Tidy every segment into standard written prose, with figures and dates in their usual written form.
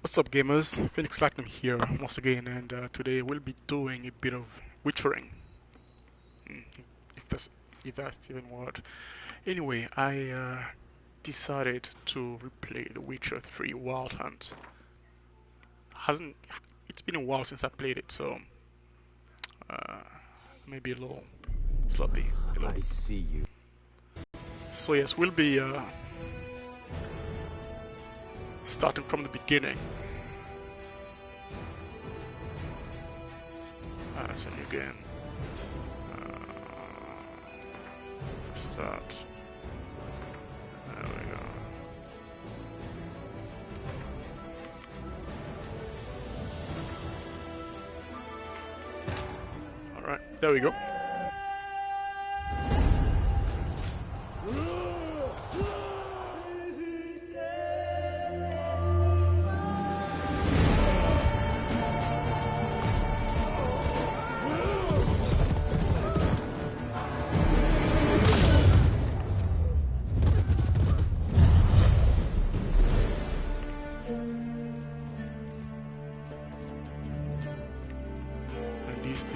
What's up, gamers? Phoenix Platinum here once again, and today we'll be doing a bit of witchering. Hmm, if that's even a word. Anyway, I decided to replay The Witcher 3 Wild Hunt. Hasn't It's been a while since I played it, so uh, maybe a little sloppy. I see you. So yes, we'll be starting from the beginning. That's a new game. Start. There we go. Alright, there we go.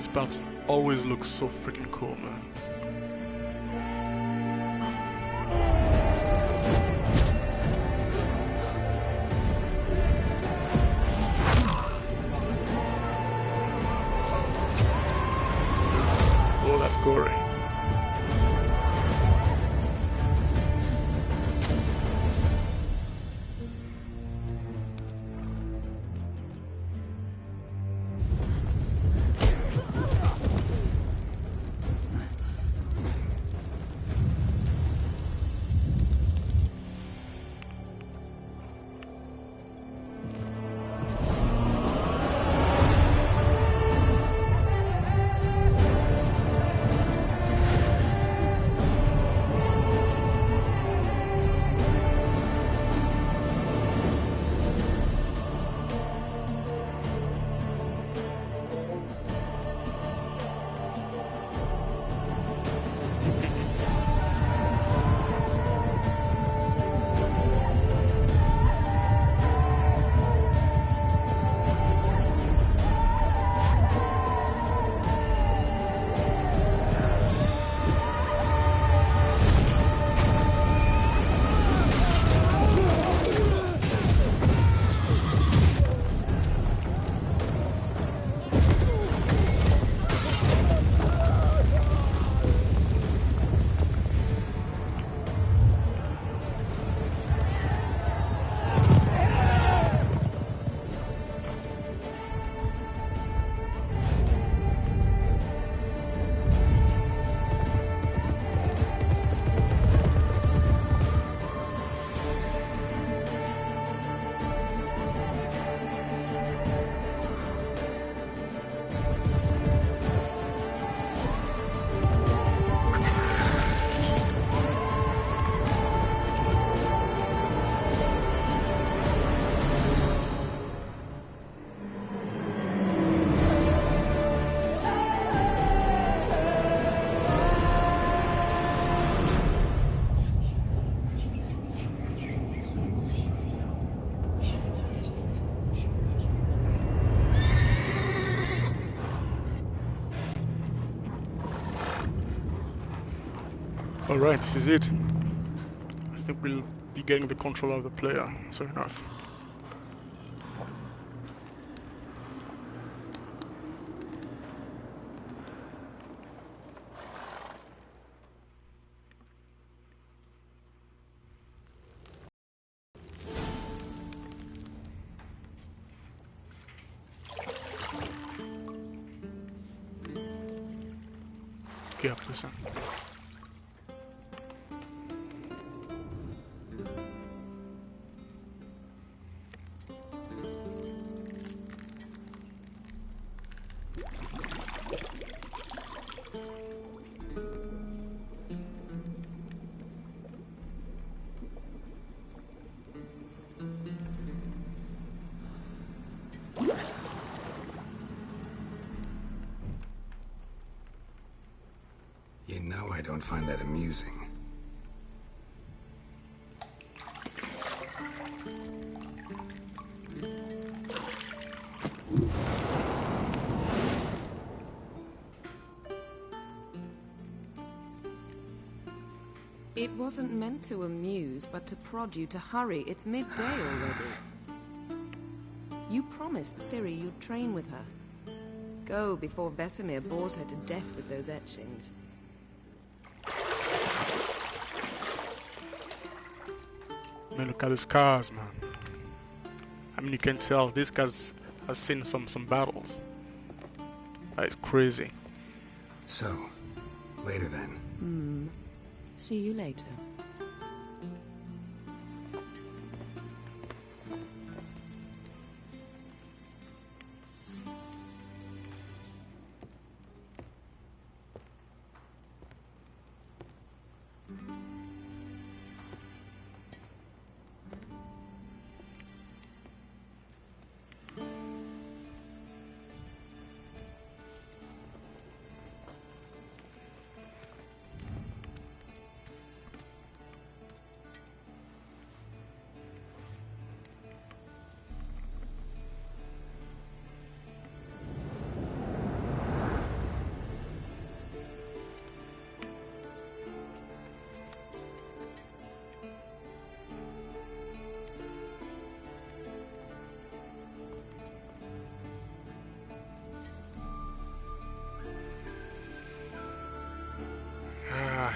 These parts always look so freaking cool, man. Oh, that's gory. Alright, this is it. I think we'll be getting the control of the player soon enough. Get up to this end. You know I don't find that amusing. It wasn't meant to amuse, but to prod you to hurry. It's midday already. You promised Ciri you'd train with her. Go before Vesemir bores her to death with those etchings. Man, look at the scars, man. I mean, you can tell this guy has seen some battles. That is crazy. So, later then. See you later.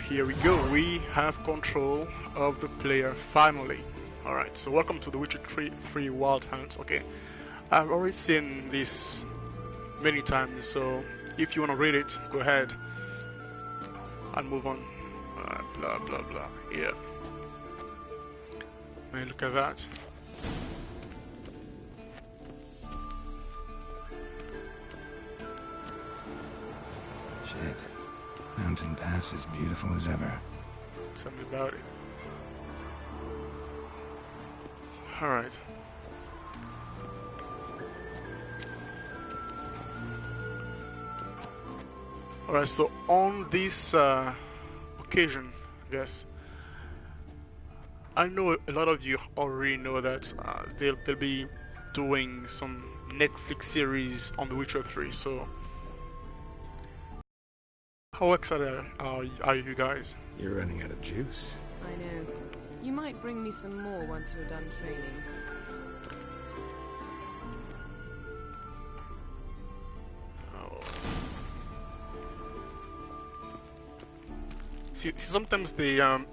Here we go, we have control of the player finally. Alright, so welcome to The Witcher 3 Wild Hunt. Okay, I've already seen this many times, so if you want to read it, go ahead and move on. Blah blah blah, yeah. Man, look at that. Shit. Mountain Pass is beautiful as ever. Tell me about it. Alright. Alright, so on this occasion, I guess, I know a lot of you already know that they'll be doing some Netflix series on The Witcher 3, so how excited are you guys? You're running out of juice. I know. You might bring me some more once you're done training. Oh. See, sometimes they I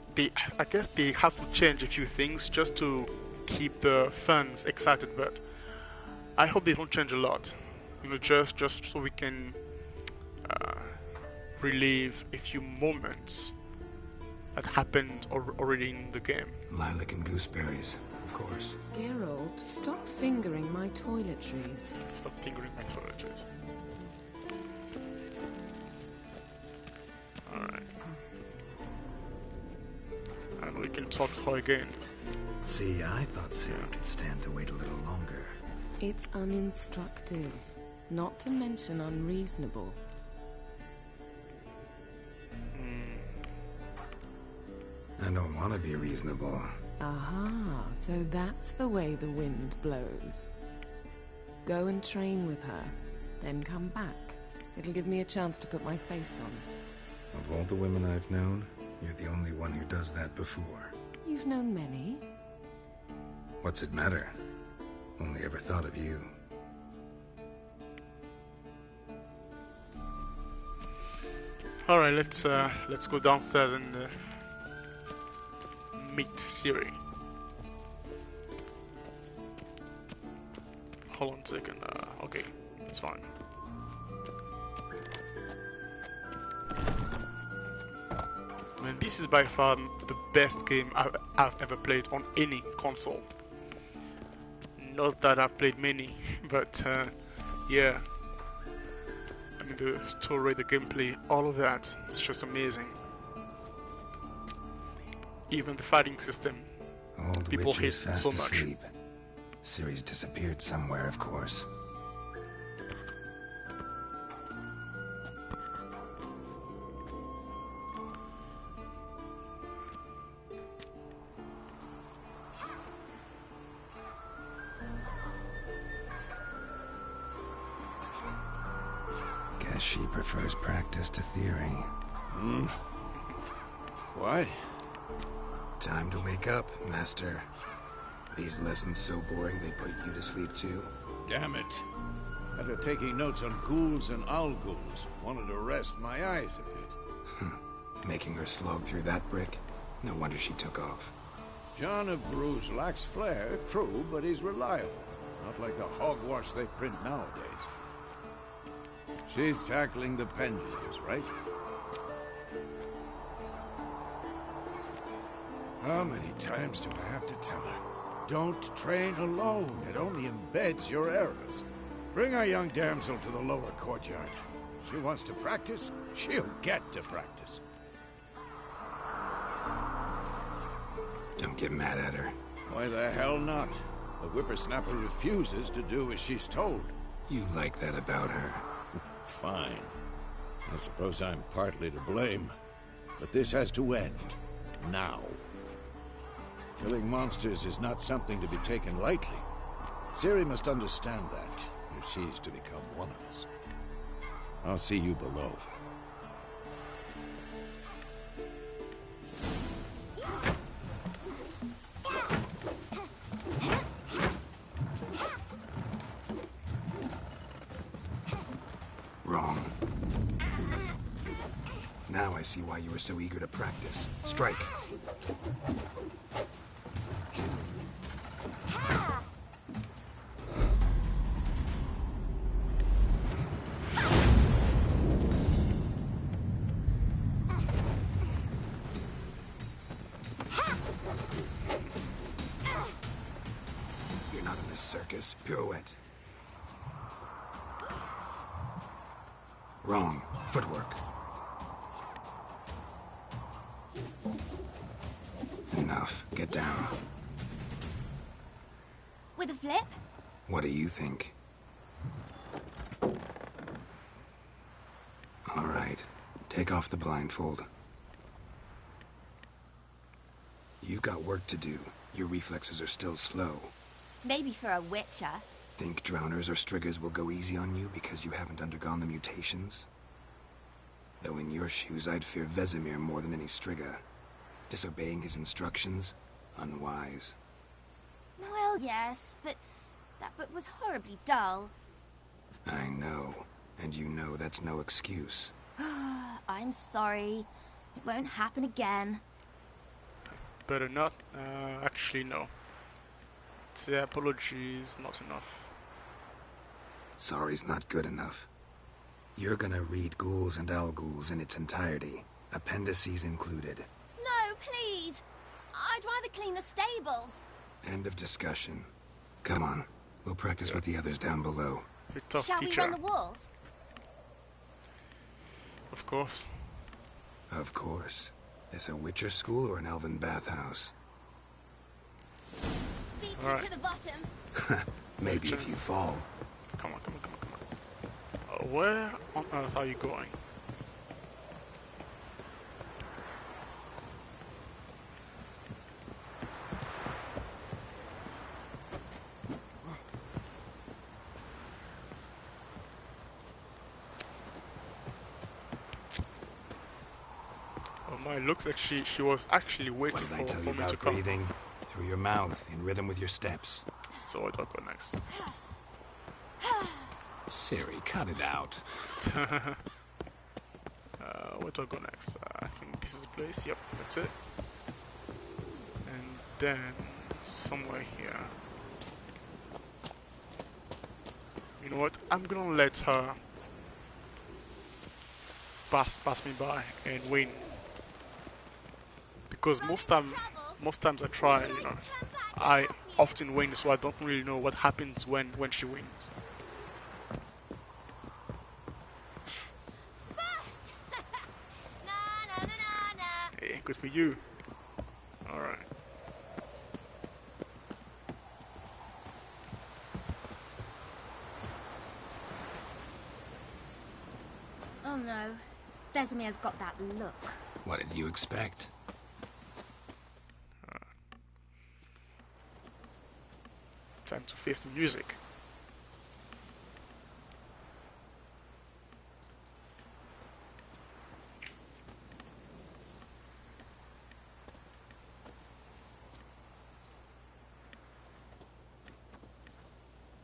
guess they have to change a few things just to keep the fans excited, but I hope they don't change a lot. You know, just so we can relive a few moments that happened already in the game. Lilac and gooseberries, of course. Geralt, stop fingering my toiletries. Stop fingering my toiletries. Alright. And we can talk to her again. See, I thought Ciri could stand to wait a little longer. It's uninstructive, not to mention unreasonable. I don't want to be reasonable. Aha, so that's the way the wind blows. Go and train with her, then come back. It'll give me a chance to put my face on. Of all the women I've known, you're the only one who does that before. You've known many. What's it matter? Only ever thought of you. Alright, let's go downstairs and meet Ciri. Hold on a second. Okay, it's fine. Man, this is by far the best game I've ever played on any console. Not that I've played many, but yeah. I mean, the story, the gameplay, all of that, it's just amazing. Even the fighting system, Old people hate Witcher's it fast so much. asleep. Ciri's disappeared somewhere, of course. Guess she prefers practice to theory. Why? Time to wake up, Master. These lessons so boring they put you to sleep too? Damn it. After taking notes on ghouls and owl-ghouls, wanted to rest my eyes a bit. Making her slog through that brick? No wonder she took off. John of Bruges lacks flair, true, but he's reliable. Not like the hogwash they print nowadays. She's tackling the pendulums, right? How many times do I have to tell her? Don't train alone. It only embeds your errors. Bring our young damsel to the lower courtyard. She wants to practice, she'll get to practice. Don't get mad at her. Why the hell not? The whippersnapper refuses to do as she's told. You like that about her. Fine. I suppose I'm partly to blame. But this has to end. Now. Killing monsters is not something to be taken lightly. Ciri must understand that, if she's to become one of us. I'll see you below. Wrong. Now I see why you were so eager to practice. Strike. You're not in this circus. Pirouette. Wrong. Footwork. Enough. Get down. With a flip? What do you think? All right. Take off the blindfold. You've got work to do. Your reflexes are still slow. Maybe for a witcher. Think drowners or striggers will go easy on you because you haven't undergone the mutations? Though in your shoes, I'd fear Vesemir more than any strigger. Disobeying his instructions? Unwise. Well, yes, but that book was horribly dull. I know. And you know that's no excuse. I'm sorry. It won't happen again. Better not. Actually, no. The apology is not enough. Sorry's not good enough. You're gonna read Ghouls and Owl-Ghouls in its entirety, appendices included. No, please! I'd rather clean the stables. End of discussion. Come on, we'll practice with the others down below. A tough Shall teacher. we run the walls? Of course. Of course. This a Witcher school or an elven bathhouse? Beat you Alright. to the bottom. Maybe if Chance. you fall. Come on. Where on earth are you going? Oh my, looks like she was actually What waiting did I tell for you me to about come. breathing? Through your mouth, in rhythm with your steps. So what do I go next? Ciri, cut it out. Where do I go next? I think this is the place. Yep, that's it. And then somewhere here. You know what? I'm gonna let her pass me by and win. Because most times I try, you know, I often win, so I don't really know what happens when she wins. Hey, good for you. Alright. Oh no. Vesemir's got that look. What did you expect? Time to face the music.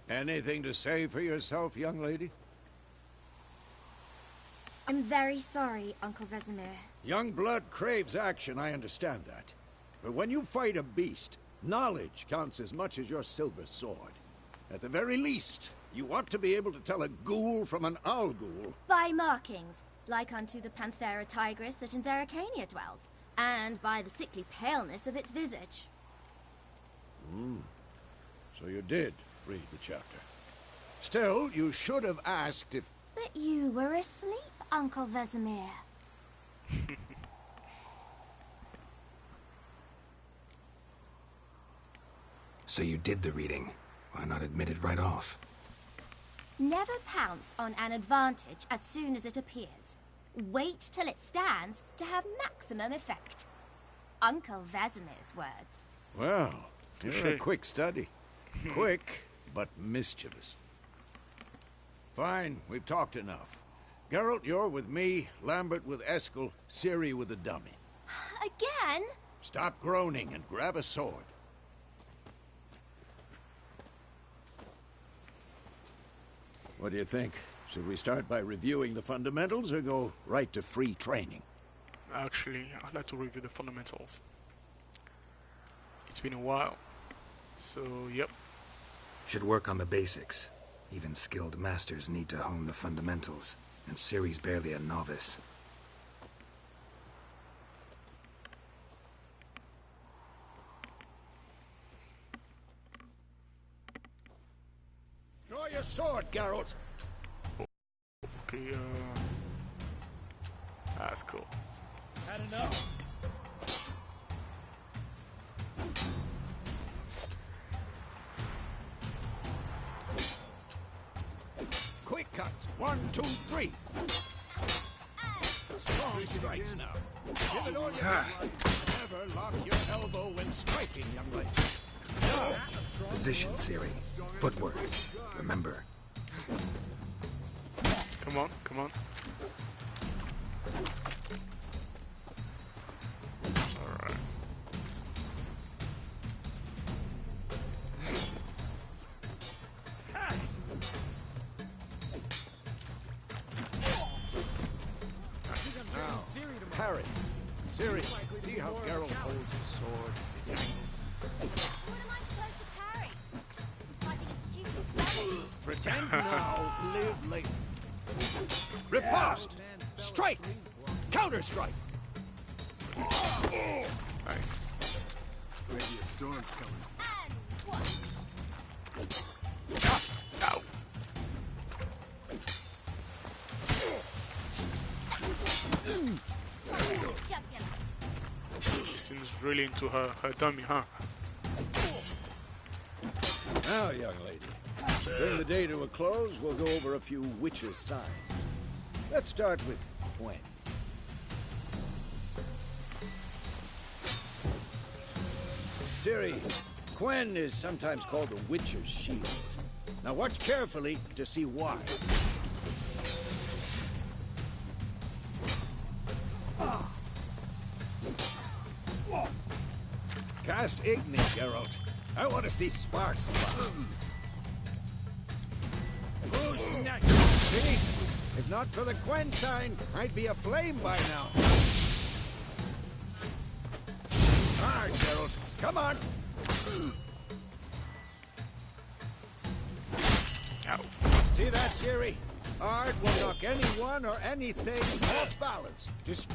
Anything to say for yourself, young lady? I'm very sorry, Uncle Vesemir. Young blood craves action, I understand that. But when you fight a beast, knowledge counts as much as your silver sword. At the very least, you ought to be able to tell a ghoul from an owl ghoul. By markings, like unto the Panthera tigris that in Zerrikania dwells, and by the sickly paleness of its visage. So you did read the chapter. Still, you should have asked if... But you were asleep, Uncle Vesemir. So you did the reading. Why not admit it right off? Never pounce on an advantage as soon as it appears. Wait till it stands to have maximum effect. Uncle Vesemir's words. Well, you're a Touché. quick study. Quick, but mischievous. Fine, we've talked enough. Geralt, you're with me, Lambert with Eskel, Ciri with the dummy. Again? Stop groaning and grab a sword. What do you think? Should we start by reviewing the fundamentals or go right to free training? Actually, I'd like to review the fundamentals. It's been a while. So, yep. Should work on the basics. Even skilled masters need to hone the fundamentals, and Ciri's barely a novice. Draw your sword, Geralt! Okay, that's cool. Had enough. Quick cuts. 1, 2, 3. Strong strikes now. Give it all you got. Never lock your elbow when striking, young lady. Now, Position, Ciri. Footwork. Remember. Come on, come on. Alright. now, parry. Ciri, see how Geralt holds his sword? It's angled. What am I supposed to parry? Fighting a stupid enemy. Pretend now, live later. Riposte! Strike! Counter-strike! Nice. Maybe a storm's coming. And what? Ow! Jugular. She seems really into her dummy, huh? Now, young lady, to bring the day to a close, we'll go over a few witches' signs. Let's start with Quen. Ciri, Quen is sometimes called the Witcher's Shield. Now watch carefully to see why. Cast Igni, Geralt. I want to see sparks fly. Who's next? See? If not for the Quen sign, I'd be aflame by now. All right, Geralt. Come on. Ow. See that, Ciri? Art will knock anyone or anything off balance. Just...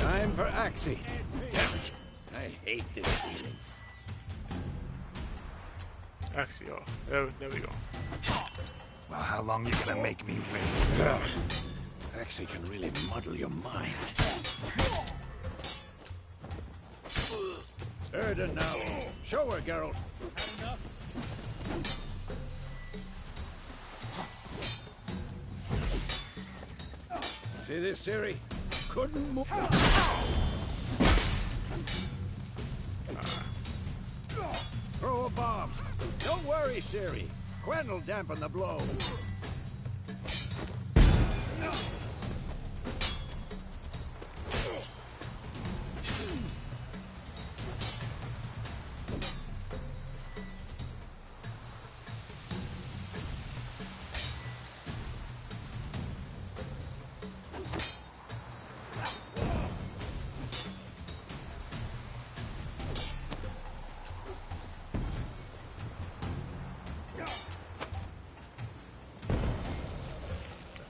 Time for Axii. Damn it. I hate this feeling. Axio. There we go. Well, how long you gonna make me wait? Axii can really muddle your mind. Erden now. Show her, Geralt. See this, Ciri? Couldn't move. Throw a bomb. Don't worry, Ciri. Quen will dampen the blow.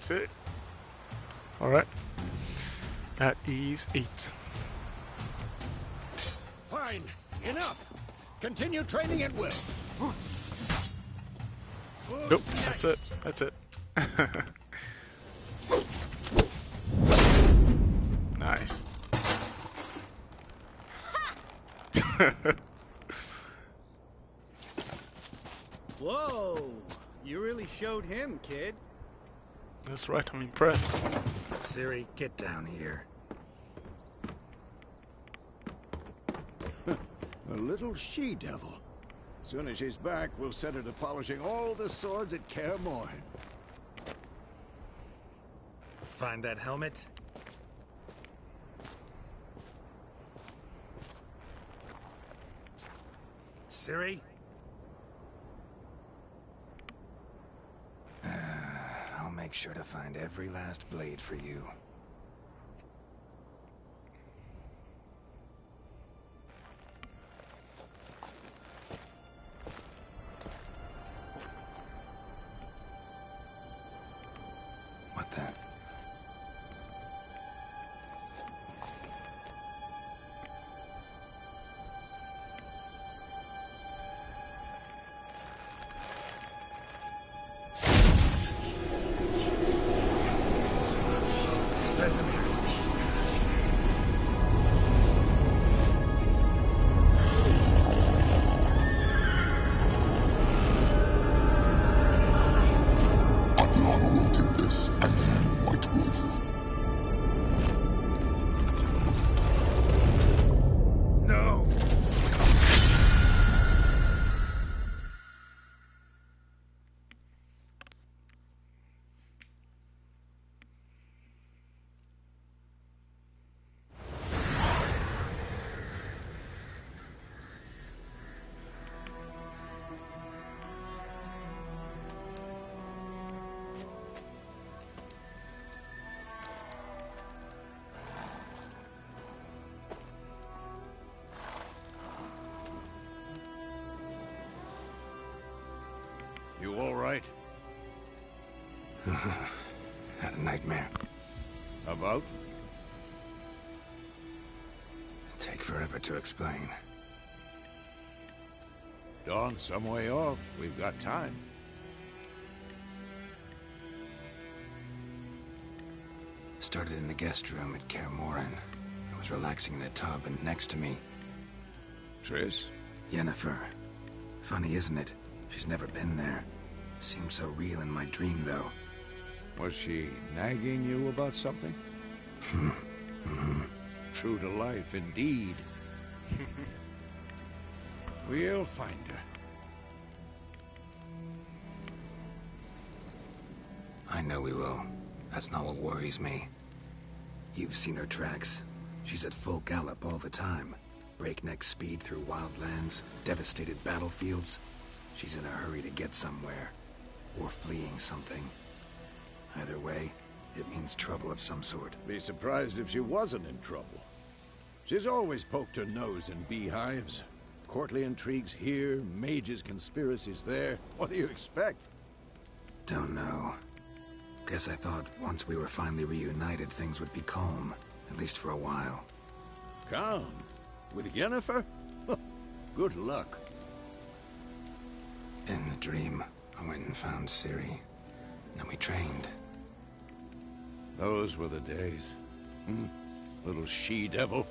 That's it. Alright. That is 8. Fine. Enough. Continue training at will. Nope, that's it. That's it. Nice. Whoa! You really showed him, kid. That's right, I'm impressed. Ciri, get down here. A little she-devil. Soon as she's back, we'll set her to polishing all the swords at Kaer Morhen. Find that helmet? Ciri? I'll make sure to find every last blade for you. What the? Vesemir. Aviana will take this, and then White Wolf. No! You all right? Had a nightmare. About? Take forever to explain. Dawn's some way off. We've got time. Started in the guest room at Kaer Morhen. I was relaxing in a tub, and next to me, Triss? Yennefer. Funny, isn't it? She's never been there. Seemed so real in my dream, though. Was she nagging you about something? True to life, indeed. We'll find her. I know we will. That's not what worries me. You've seen her tracks. She's at full gallop all the time. Breakneck speed through wildlands, devastated battlefields. She's in a hurry to get somewhere. Or fleeing something. Either way, it means trouble of some sort. Be surprised if she wasn't in trouble. She's always poked her nose in beehives. Courtly intrigues here, mages' conspiracies there. What do you expect? Don't know. Guess I thought once we were finally reunited, things would be calm. At least for a while. Calm? With Yennefer? Good luck. In the dream, I went and found Ciri. Then we trained. Those were the days. Little she-devil.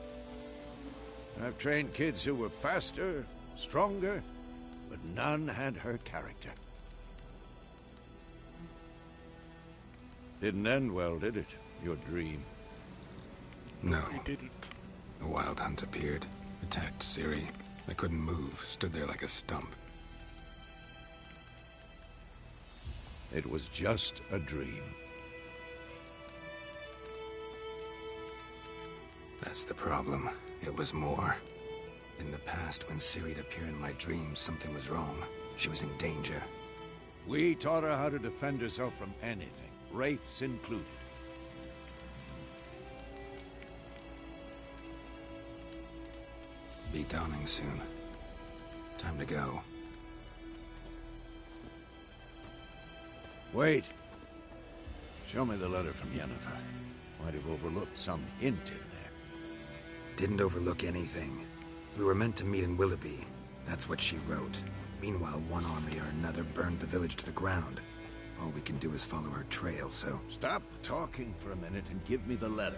I've trained kids who were faster, stronger, but none had her character. Didn't end well, did it? Your dream? No. I didn't. A wild hunt appeared, attacked Ciri. I couldn't move, stood there like a stump. It was just a dream. That's the problem. It was more. In the past, when Ciri'd appear in my dreams, something was wrong. She was in danger. We taught her how to defend herself from anything, wraiths included. Be dawning soon. Time to go. Wait. Show me the letter from Yennefer. Might have overlooked some hint in there. Didn't overlook anything. We were meant to meet in Willoughby. That's what she wrote. Meanwhile, one army or another burned the village to the ground. All we can do is follow her trail, so... Stop talking for a minute and give me the letter.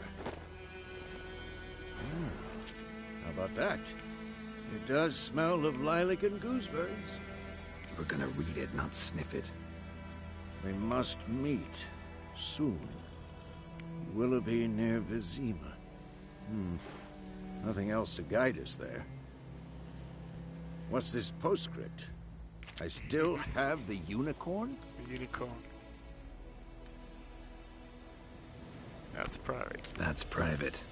How about that? It does smell of lilac and gooseberries. We're gonna read it, not sniff it. We must meet soon. Willoughby near Vizima. Nothing else to guide us there. What's this postscript? I still have the unicorn? The unicorn. That's private. That's private.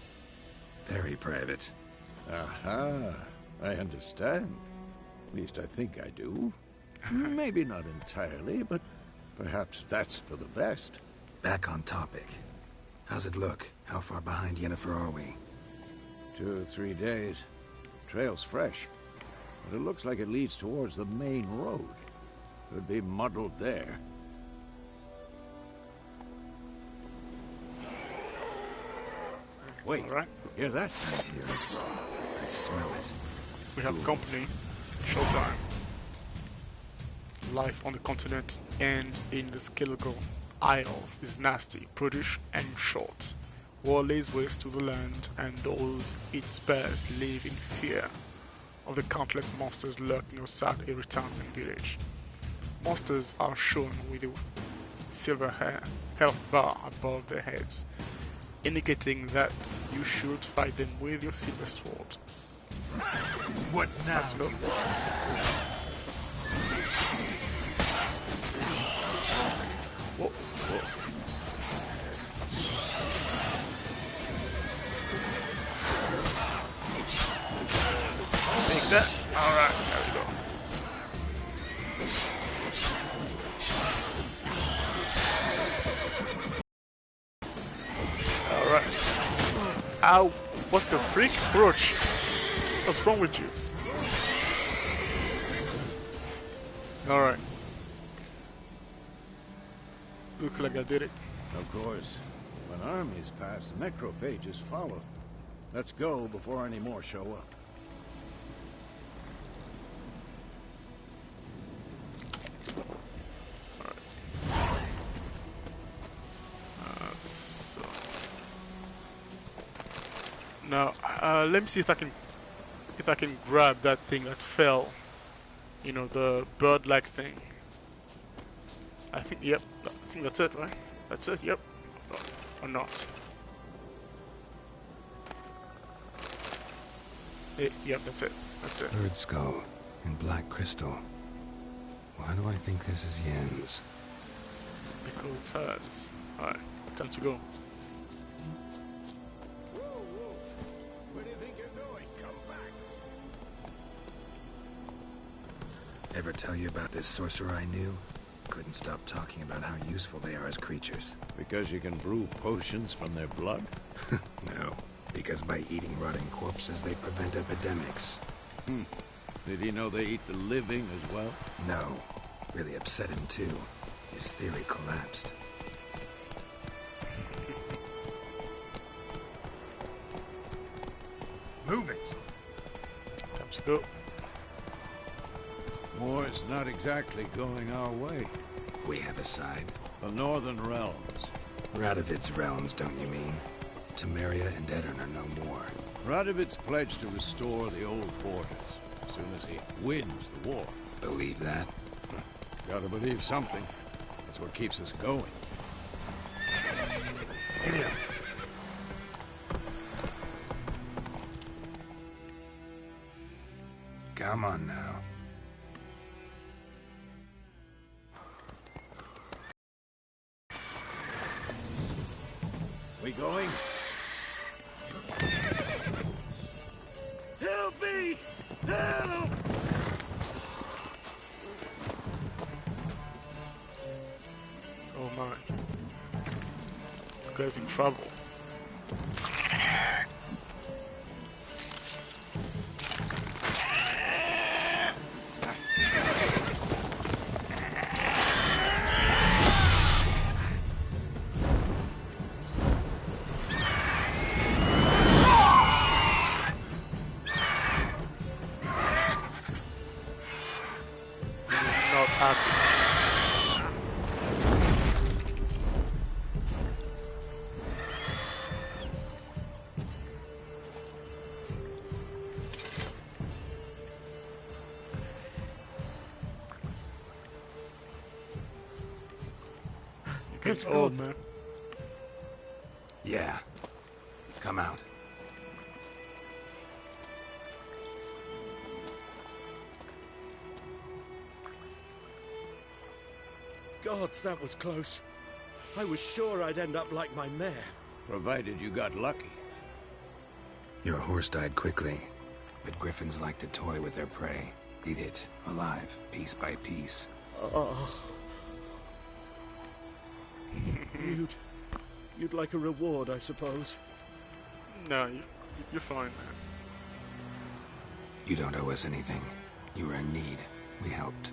Very private. Aha, I understand. At least I think I do. Maybe not entirely, but perhaps that's for the best. Back on topic. How's it look? How far behind Yennefer are we? 2 or 3 days. Trail's fresh, but it looks like it leads towards the main road. Could be muddled there. Wait, All right. hear that? I hear it. I smell it. We have company. Showtime. Life on the continent and in the Skellige Isles is nasty, brutish, and short. War lays waste to the land, and those it spares live in fear of the countless monsters lurking outside every town and village. Monsters are shown with a silver health bar above their heads, indicating that you should fight them with your silver sword. What now? Nice look. Whoa, whoa. Take that. Alright, there we go. Alright. Ow! What the freak? Brooch! What's wrong with you? Alright. Look like I did it. Of course. When armies pass, necrophages follow. Let's go before any more show up. So now, let me see if I can grab that thing that fell. You know, the bird-like thing. I think, yep. I think that's it, right? That's it. Yep. Or not? Yep, that's it. That's it. Bird skull and black crystal. Why do I think this is Yen's? Because it's hers. Alright, time to go. Where do you think you're going? Come back. Ever tell you about this sorcerer I knew? Couldn't stop talking about how useful they are as creatures. Because you can brew potions from their blood? No, because by eating rotting corpses, they prevent epidemics. Did he know they eat the living as well? No, really upset him too. His theory collapsed. Move it! Time to go. War's not exactly going our way. We have a side. The Northern Realms. Radovid's realms, don't you mean? Temeria and Edirn are no more. Radovid's pledged to restore the old borders as soon as he wins the war. Believe that? Gotta believe something. That's what keeps us going. Get him! Come on now. We going? Help me! Help! Oh my. You guys in trouble. It's old, man. Yeah. Come out. Gods, that was close. I was sure I'd end up like my mare. Provided you got lucky. Your horse died quickly, but griffins like to toy with their prey. Eat it, alive, piece by piece. You'd like a reward, I suppose. No, you're fine, man. You don't owe us anything. You were in need. We helped.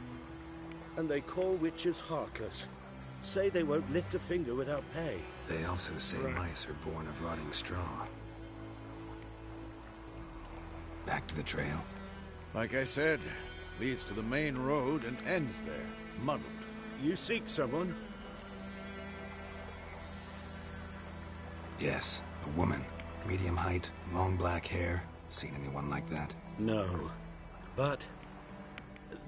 And they call witches heartless. Say they won't lift a finger without pay. They also say mice are born of rotting straw. Back to the trail? Like I said, leads to the main road and ends there, muddled. You seek someone? Yes, a woman. Medium height, long black hair. Seen anyone like that? No. But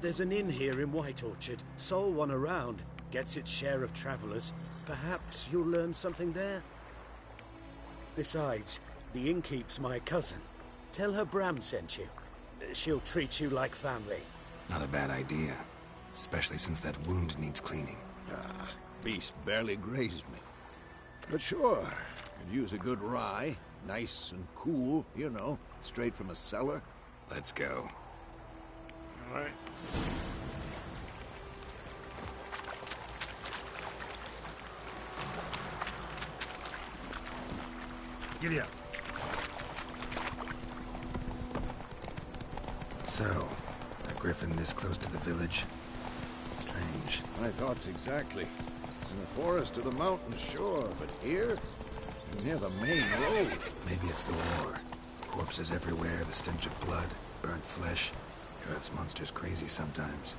there's an inn here in White Orchard. Sole one around. Gets its share of travelers. Perhaps you'll learn something there? Besides, the innkeep's my cousin. Tell her Bram sent you. She'll treat you like family. Not a bad idea. Especially since that wound needs cleaning. Beast barely grazed me. But sure, could use a good rye. Nice and cool, you know, straight from a cellar. Let's go. Alright. Giddy up. So, a griffin this close to the village? Strange. My thoughts exactly. In the forest or the mountains, sure, but here? Near the main road. Maybe it's the war. Corpses everywhere, the stench of blood, burnt flesh. Drives monsters crazy sometimes.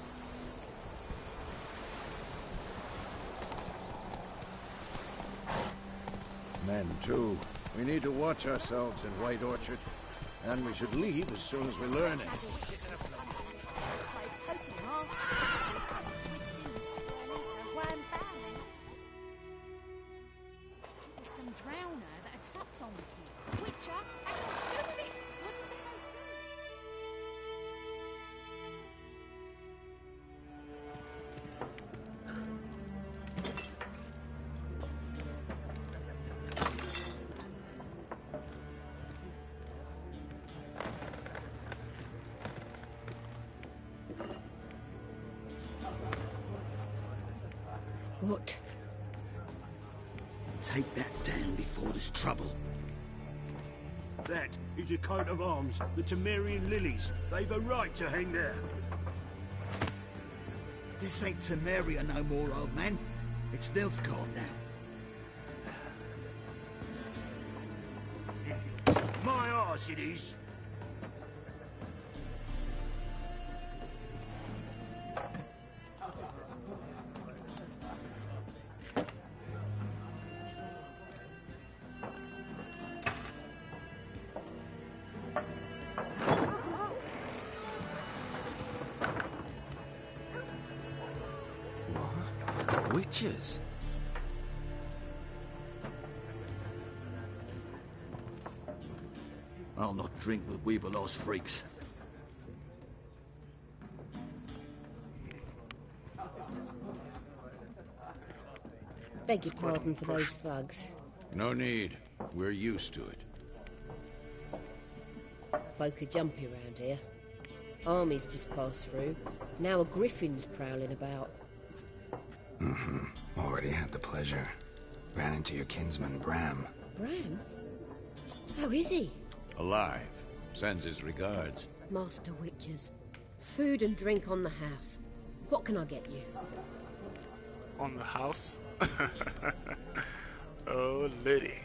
Men, too. We need to watch ourselves in White Orchard. And we should leave as soon as we learn it. Some drowner that had supped on the kid. Witcher, and two of it. What did they What? Take that down before there's trouble. That is a coat of arms, the Temerian lilies. They've a right to hang there. This ain't Temeria no more, old man. It's Nilfgaard now. My arse it is. Witches? I'll not drink with Weaverlaw's freaks. Beg your pardon for those thugs. No need. We're used to it. Folk are jumpy around here. Armies just passed through. Now a griffin's prowling about. Already had the pleasure. Ran into your kinsman, Bram. Bram? How is he? Alive. Sends his regards. Master Witchers. Food and drink on the house. What can I get you? On the house? Oh, lady.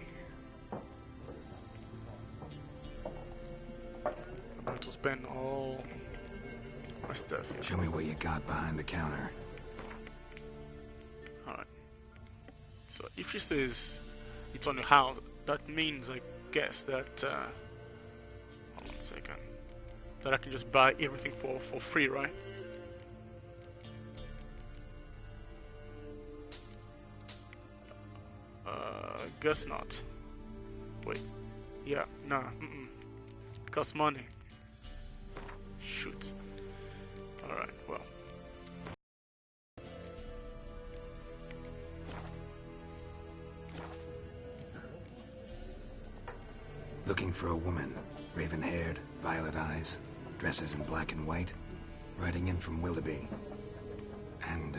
About to spend all my stuff here. Show me what you got behind the counter. So if she says it's on your house, that means, I guess, that hold on a second, that I can just buy everything for free, right? Guess not. Wait. Yeah. Nah. Costs money. Shoot. All right. Well. Looking for a woman, raven-haired, violet eyes, dresses in black and white, riding in from Willoughby. And,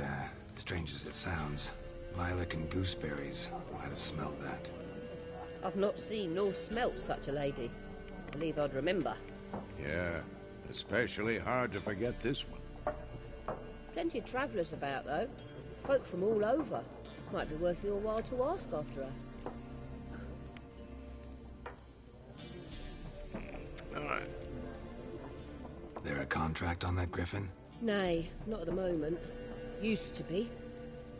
strange as it sounds, lilac and gooseberries might have smelled that. I've not seen nor smelt such a lady. Believe I'd remember. Yeah, especially hard to forget this one. Plenty of travellers about, though. Folk from all over. Might be worth your while to ask after her. Alright. There a contract on that griffin? Nay, not at the moment. Used to be.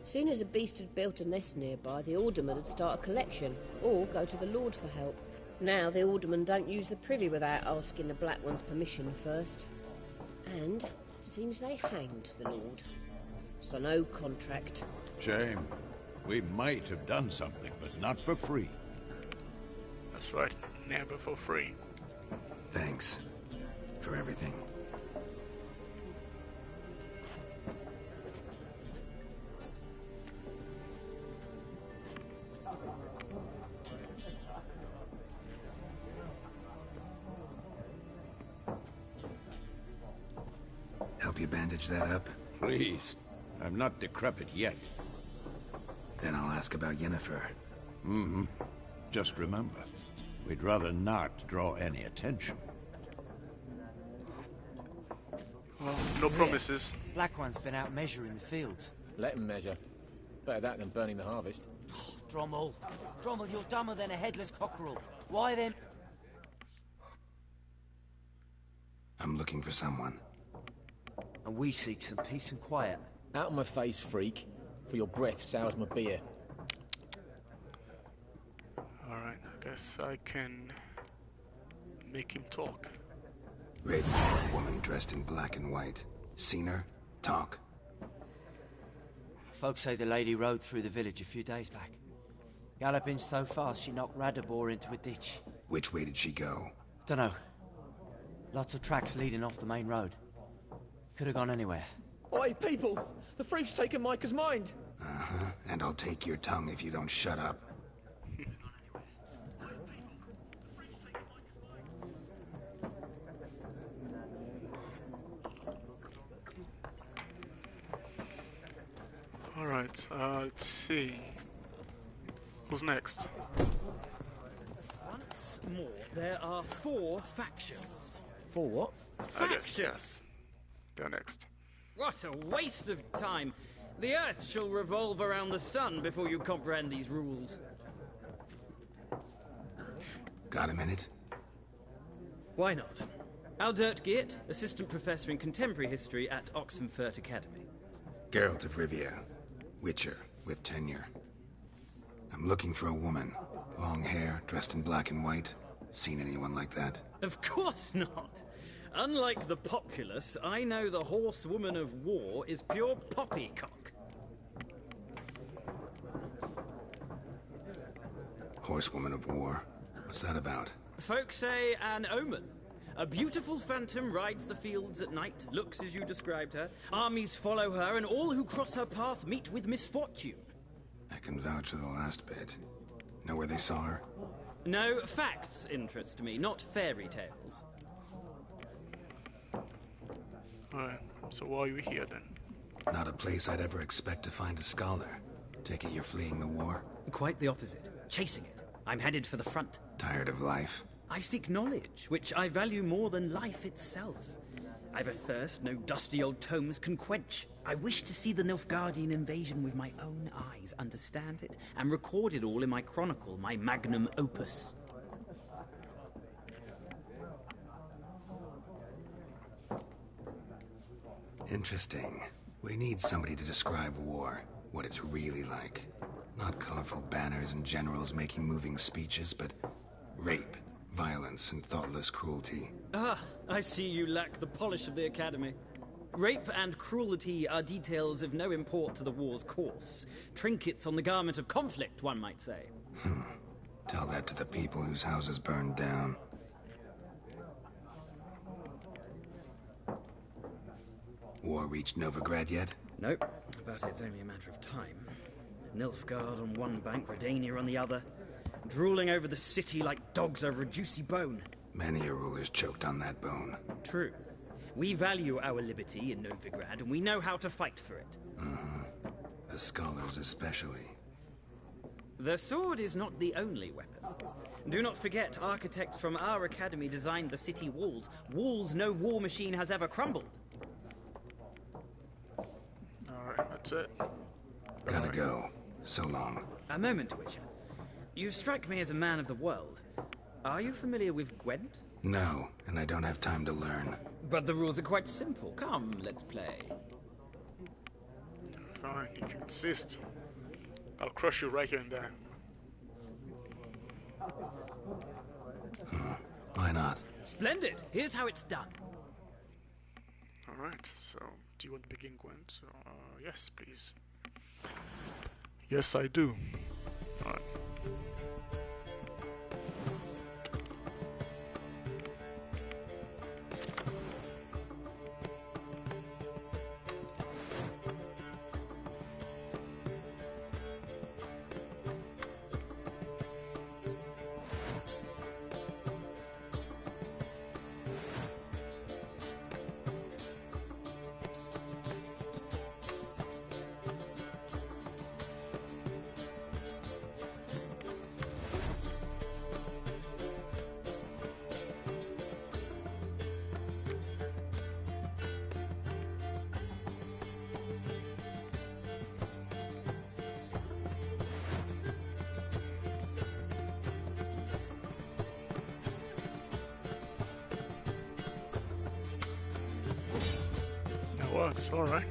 Soon as a beast had built a nest nearby, the alderman would start a collection, or go to the Lord for help. Now the alderman don't use the privy without asking the Black One's permission first. And seems they hanged the Lord. So no contract. Shame. We might have done something, but not for free. That's right. Never for free. Thanks for everything. Help you bandage that up? Please. I'm not decrepit yet. Then I'll ask about Yennefer. Mm-hmm. Just remember, we'd rather not draw any attention. Well, no promises. Black One's been out measuring the fields. Let him measure. Better that than burning the harvest. Oh, Drommel, you're dumber than a headless cockerel. Why then? I'm looking for someone. And we seek some peace and quiet. Out of my face, freak. For your breath sours my beer. Alright, I guess I can make him talk. Raven-haired woman dressed in black and white. Seen her? Talk. Folks say the lady rode through the village a few days back. Galloping so fast she knocked Radabor into a ditch. Which way did she go? Dunno. Lots of tracks leading off the main road. Could have gone anywhere. Oi, people! The freak's taken Micah's mind! Uh-huh, and I'll take your tongue if you don't shut up. Alright, let's see. Who's next? Once more, there are 4 factions. 4 what? Factions. Yes. They're next. What a waste of time. The Earth shall revolve around the sun before you comprehend these rules. Got a minute? Why not? Aldert Geert, Assistant Professor in Contemporary History at Oxenfurt Academy. Geralt of Rivia. Witcher, with tenure. I'm looking for a woman. Long hair, dressed in black and white. Seen anyone like that? Of course not. Unlike the populace, I know the horsewoman of war is pure poppycock. Horsewoman of war? What's that about? Folk say an omen. A beautiful phantom rides the fields at night, looks as you described her. Armies follow her, and all who cross her path meet with misfortune. I can vouch for the last bit. Know where they saw her? No, facts interest me, not fairy tales. Alright, so why are you here then? Not a place I'd ever expect to find a scholar. Take it you're fleeing the war? Quite the opposite. Chasing it. I'm headed for the front. Tired of life? I seek knowledge, which I value more than life itself. I've a thirst no dusty old tomes can quench. I wish to see the Nilfgaardian invasion with my own eyes, understand it, and record it all in my chronicle, my magnum opus. Interesting. We need somebody to describe war, what it's really like. Not colorful banners and generals making moving speeches, but rape, violence, and thoughtless cruelty. Ah, I see you lack the polish of the Academy. Rape and cruelty are details of no import to the war's course. Trinkets on the garment of conflict, one might say. Tell that to the people whose houses burned down. War reached Novigrad yet? Nope, but it's only a matter of time. Nilfgaard on one bank, Redania on the other, drooling over the city like dogs over a juicy bone. Many a ruler's choked on that bone. True. We value our liberty in Novigrad, and we know how to fight for it. The scholars especially. The sword is not the only weapon. Do not forget, architects from our academy designed the city walls. Walls no war machine has ever crumbled. Alright, that's it. Gotta go. So long. A moment, Witcher. You strike me as a man of the world. Are you familiar with Gwent? No, and I don't have time to learn. But the rules are quite simple. Come, let's play. Fine, if you insist. I'll crush you right here and there. Why not? Splendid! Here's how it's done. Alright, so do you want to begin, Gwent? Yes, please. Yes, I do. Alright. Works, alright.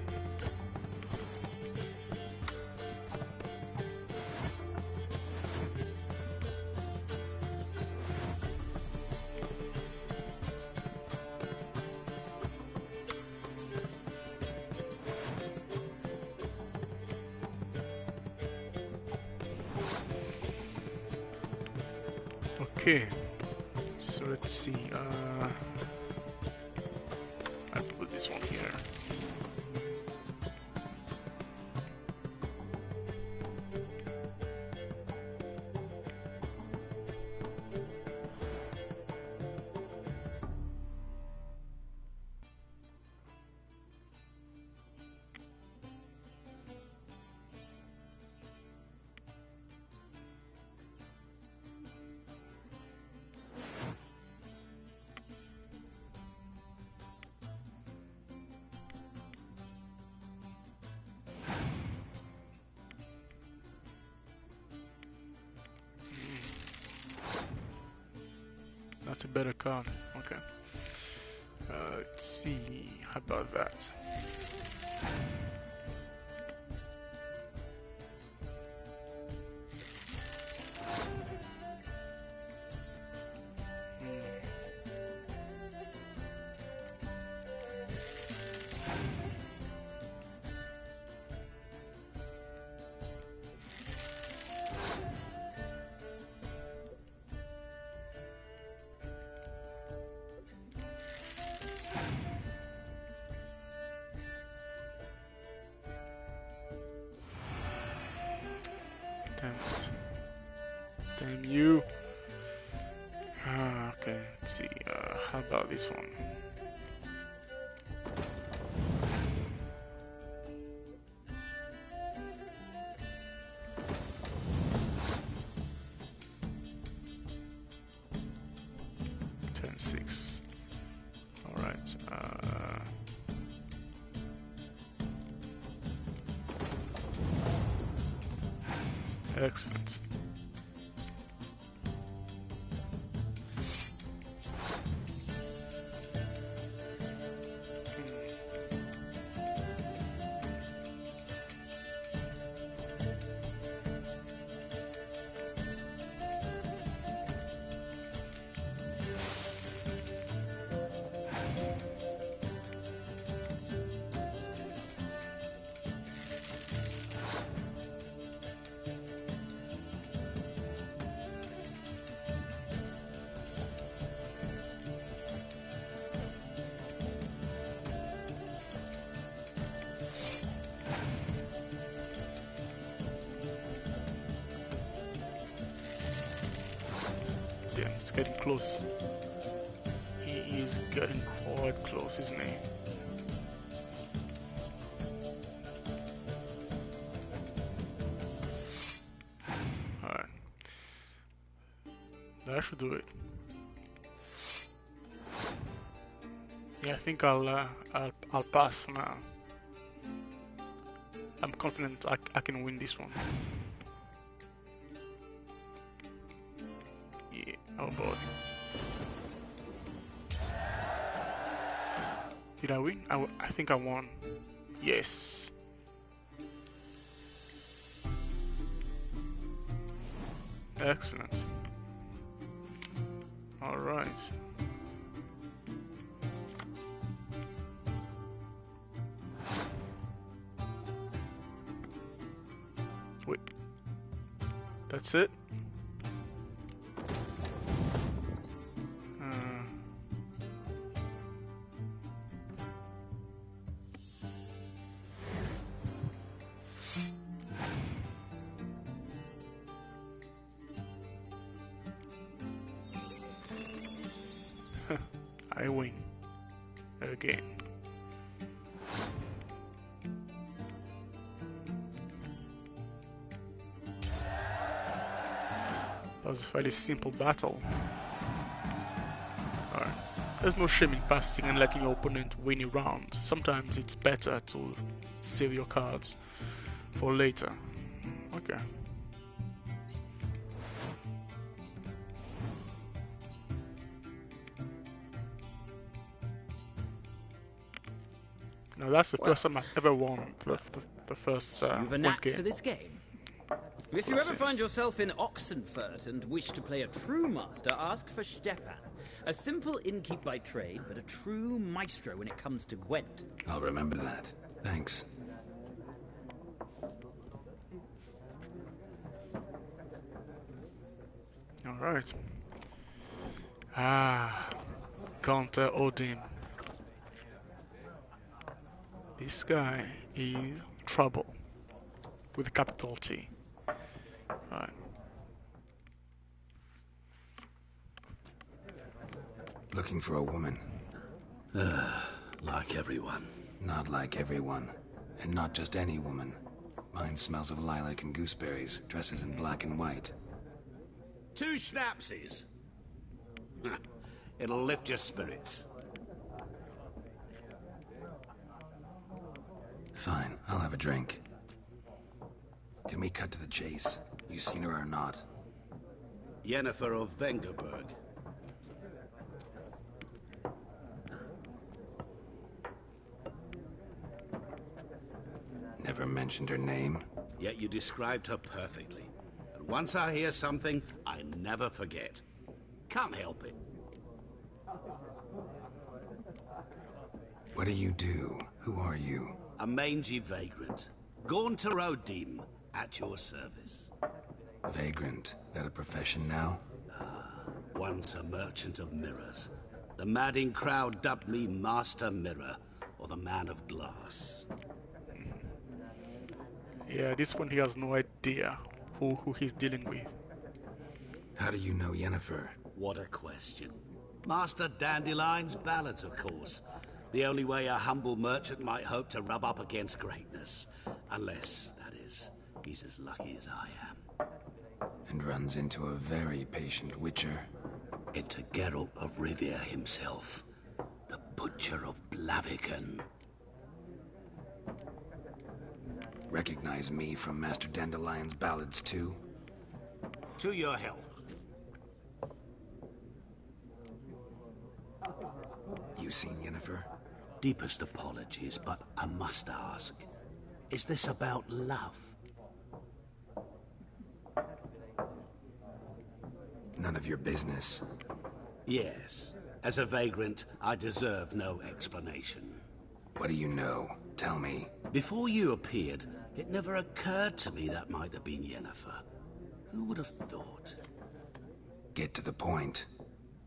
Okay, so let's see, I'll put this one here. That's a better card. Okay. Let's see. How about that? Damn you. Okay, let's see. How about this one? Turn 6. All right. Excellent. It's getting close. He is getting quite close, isn't he? Alright. That should do it. Yeah, I think I'll pass for now. I'm confident I can win this one. Yeah, oh boy. Did I win? I think I won. Yes. Excellent. Alright. Wait. That's it? I win. Again. That was a fairly simple battle. Alright. There's no shame in passing and letting your opponent win a round. Sometimes it's better to save your cards for later. Okay. Now that's the first time I've ever won the first You've a knack game. for this game. If you ever find yourself in Oxenfurt and wish to play a true master, ask for Stepan. A simple innkeep by trade, but a true maestro when it comes to Gwent. I'll remember that. Thanks. Alright. Ah, Gaunter Odin. This guy is trouble with a capital T. Alright. Looking for a woman. Like everyone. Not like everyone. And not just any woman. Mine smells of lilac and gooseberries, dresses in black and white. 2 schnapsies. It'll lift your spirits. Fine, I'll have a drink. Can we cut to the chase? You seen her or not? Yennefer of Vengerberg. Never mentioned her name? Yet you described her perfectly. And once I hear something, I never forget. Can't help it. What do you do? Who are you? A mangy vagrant. Gaunter Odin, at your service. Vagrant? That a profession now? Once a merchant of mirrors. The madding crowd dubbed me Master Mirror, or the Man of Glass. Yeah, this one he has no idea who he's dealing with. How do you know Yennefer? What a question. Master Dandelion's ballads, of course. The only way a humble merchant might hope to rub up against greatness. Unless, that is, he's as lucky as I am. And runs into a very patient witcher. Into Geralt of Rivia himself. The Butcher of Blaviken. Recognize me from Master Dandelion's ballads too? To your health. You seen Yennefer? Deepest apologies, but I must ask. Is this about love? None of your business. Yes. As a vagrant, I deserve no explanation. What do you know? Tell me. Before you appeared, it never occurred to me that might have been Yennefer. Who would have thought? Get to the point.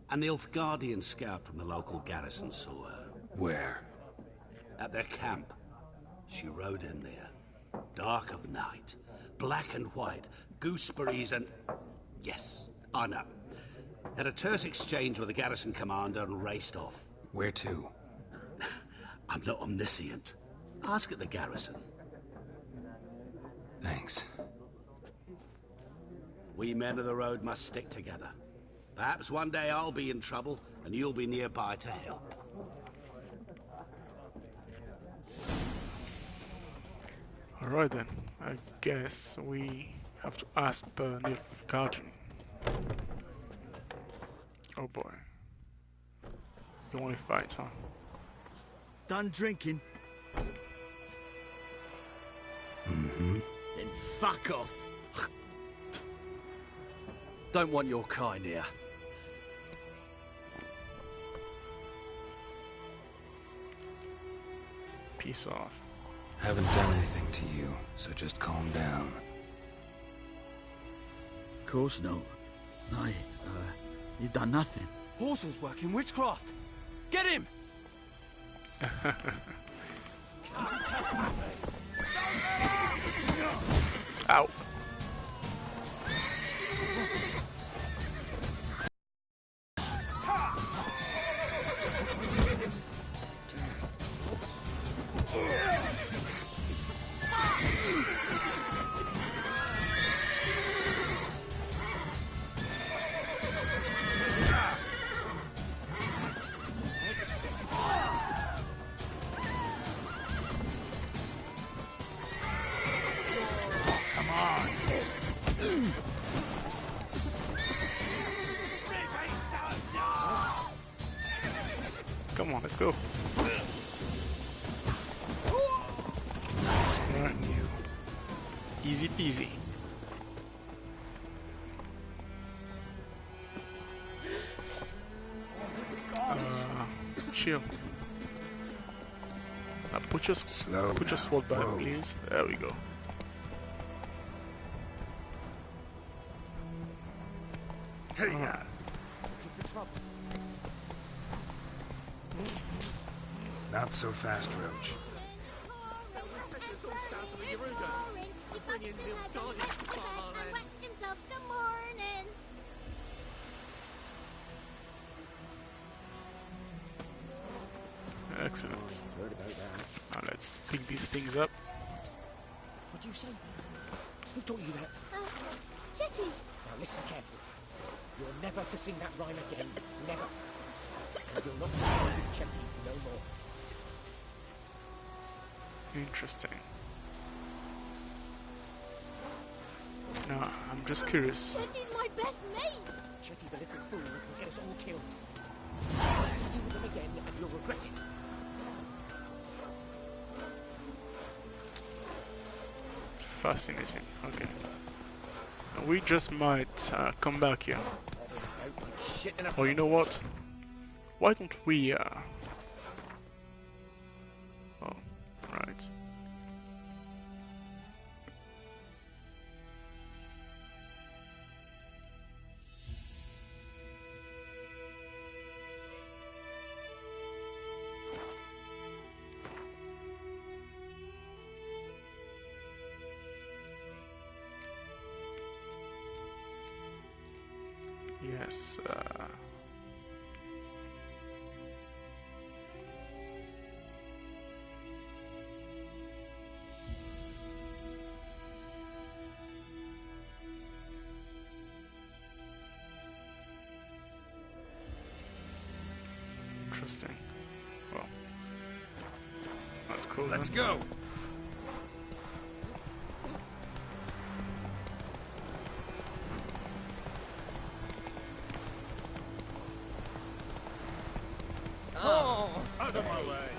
A Nilfgaardian scout from the local garrison saw her. Where? At their camp. She rode in there. Dark of night. Black and white. Gooseberries and... Yes, I know. Had a terse exchange with the garrison commander and raced off. Where to? I'm not omniscient. Ask at the garrison. Thanks. We men of the road must stick together. Perhaps one day I'll be in trouble and you'll be nearby to help. Alright then, I guess we have to ask the Nilfgaardian. Oh boy. You want to fight, huh? Done drinking? Mm-hmm. Then fuck off. Don't want your kind here. Peace off. Haven't done anything to you, so just calm down. Of course not. You done nothing. Horsel's working witchcraft. Get him! Ow. Come on, let's go. Nice meeting you. Easy peasy. Chill. Now put your sword back, please. There we go. Hey, not so fast, Roach. Excellent. Now let's pick these things up. What do you say? Who taught you that? Chetty! Now listen carefully. You're never to sing that rhyme again. Never. And you'll not play with Chetty no more. Interesting. No, I'm just curious. Chetty's my best mate! Chetty's a little fool who can get us all killed. I'll see you with him again and you'll regret it. Fascinating. Okay. We just might come back here. Or you know what? Why don't we, Oh, right. Yes, interesting. Well, that's cool. Let's then. go. Out of my way.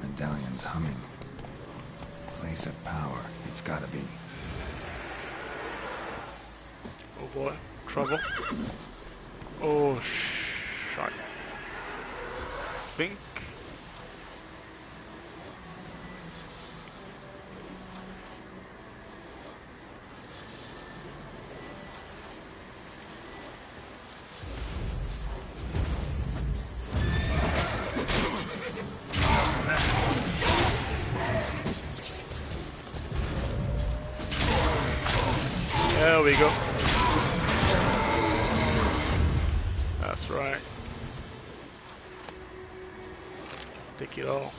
Medallion's humming. Place of power. It's gotta be. Oh boy, trouble. Oh, shit. Think. There we go. That's right. Take it all.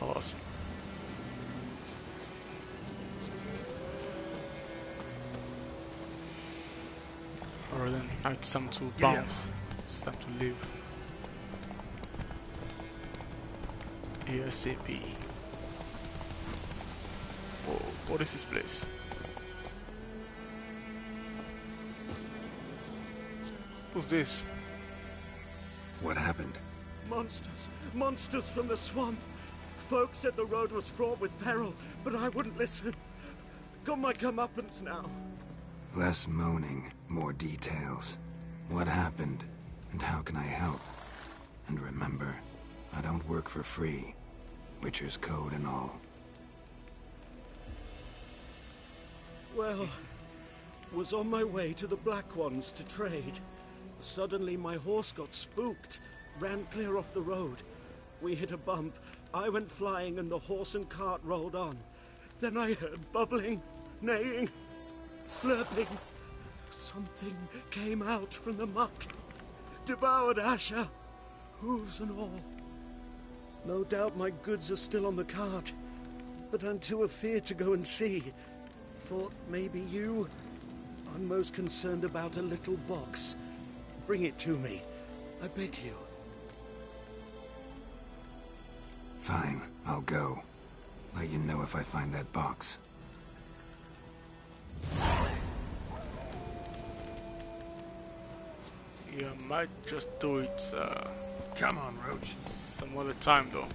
Awesome. Alright then, now it's time to bounce. It's time to leave. ASAP. Whoa, what is this place? Who's this? What happened? Monsters! Monsters from the swamp! Folk said the road was fraught with peril, but I wouldn't listen. Got my comeuppance now. Less moaning, more details. What happened, and how can I help? And remember, I don't work for free. Witcher's code and all. Well, was on my way to the Black Ones to trade. Suddenly my horse got spooked, ran clear off the road. We hit a bump, I went flying and the horse and cart rolled on. Then I heard bubbling, neighing, slurping. Something came out from the muck, devoured Asher, hooves and all. No doubt my goods are still on the cart, but I'm too afeard to go and see. Thought maybe you. I'm most concerned about a little box. Bring it to me, I beg you. Fine, I'll go. Let you know if I find that box. Yeah, might just do it. Come on, Roach. Some other time though.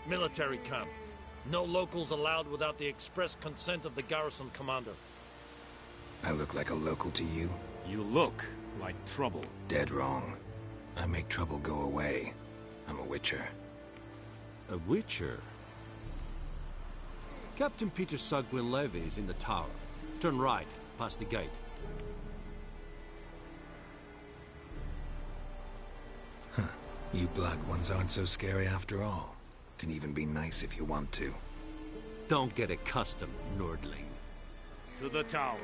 Military camp. No locals allowed without the express consent of the garrison commander. I look like a local to you? You look like trouble. Dead wrong. I make trouble go away. I'm a witcher. A witcher? Captain Peter Sugwin Levy is in the tower. Turn right, past the gate. Huh. You Black Ones aren't so scary after all. Can even be nice if you want to. Don't get accustomed, Nordling. To the tower.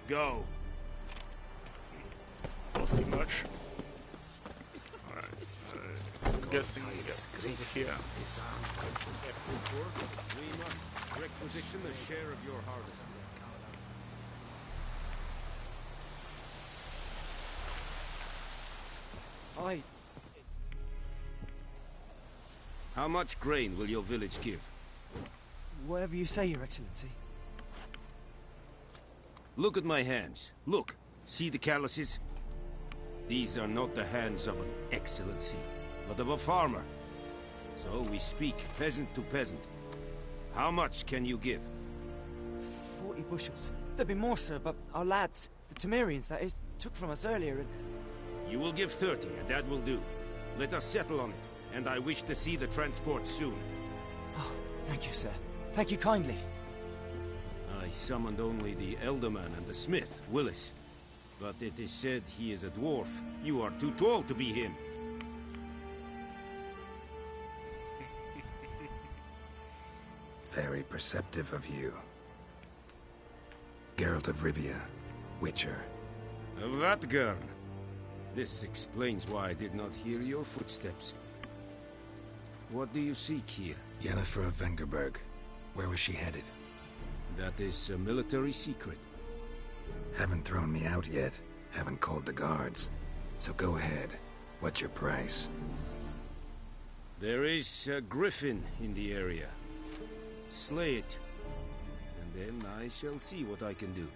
Go. We'll see much. Alright. I'm guessing we get over here. We must requisition a share of your harvest. How much grain will your village give? Whatever you say, Your Excellency. Look at my hands. Look. See the calluses? These are not the hands of an excellency, but of a farmer. So we speak peasant to peasant. How much can you give? 40 bushels. There'd be more, sir, but our lads, the Temerians, that is, took from us earlier and... You will give 30, and that will do. Let us settle on it. And I wish to see the transport soon. Oh, thank you, sir. Thank you kindly. I summoned only the Elderman and the smith, Willis. But it is said he is a dwarf. You are too tall to be him. Very perceptive of you. Geralt of Rivia, Witcher. Vatgern. This explains why I did not hear your footsteps. What do you seek here? Yennefer of Vengerberg. Where was she headed? That is a military secret. Haven't thrown me out yet. Haven't called the guards. So go ahead. What's your price? There is a griffin in the area. Slay it, and then I shall see what I can do.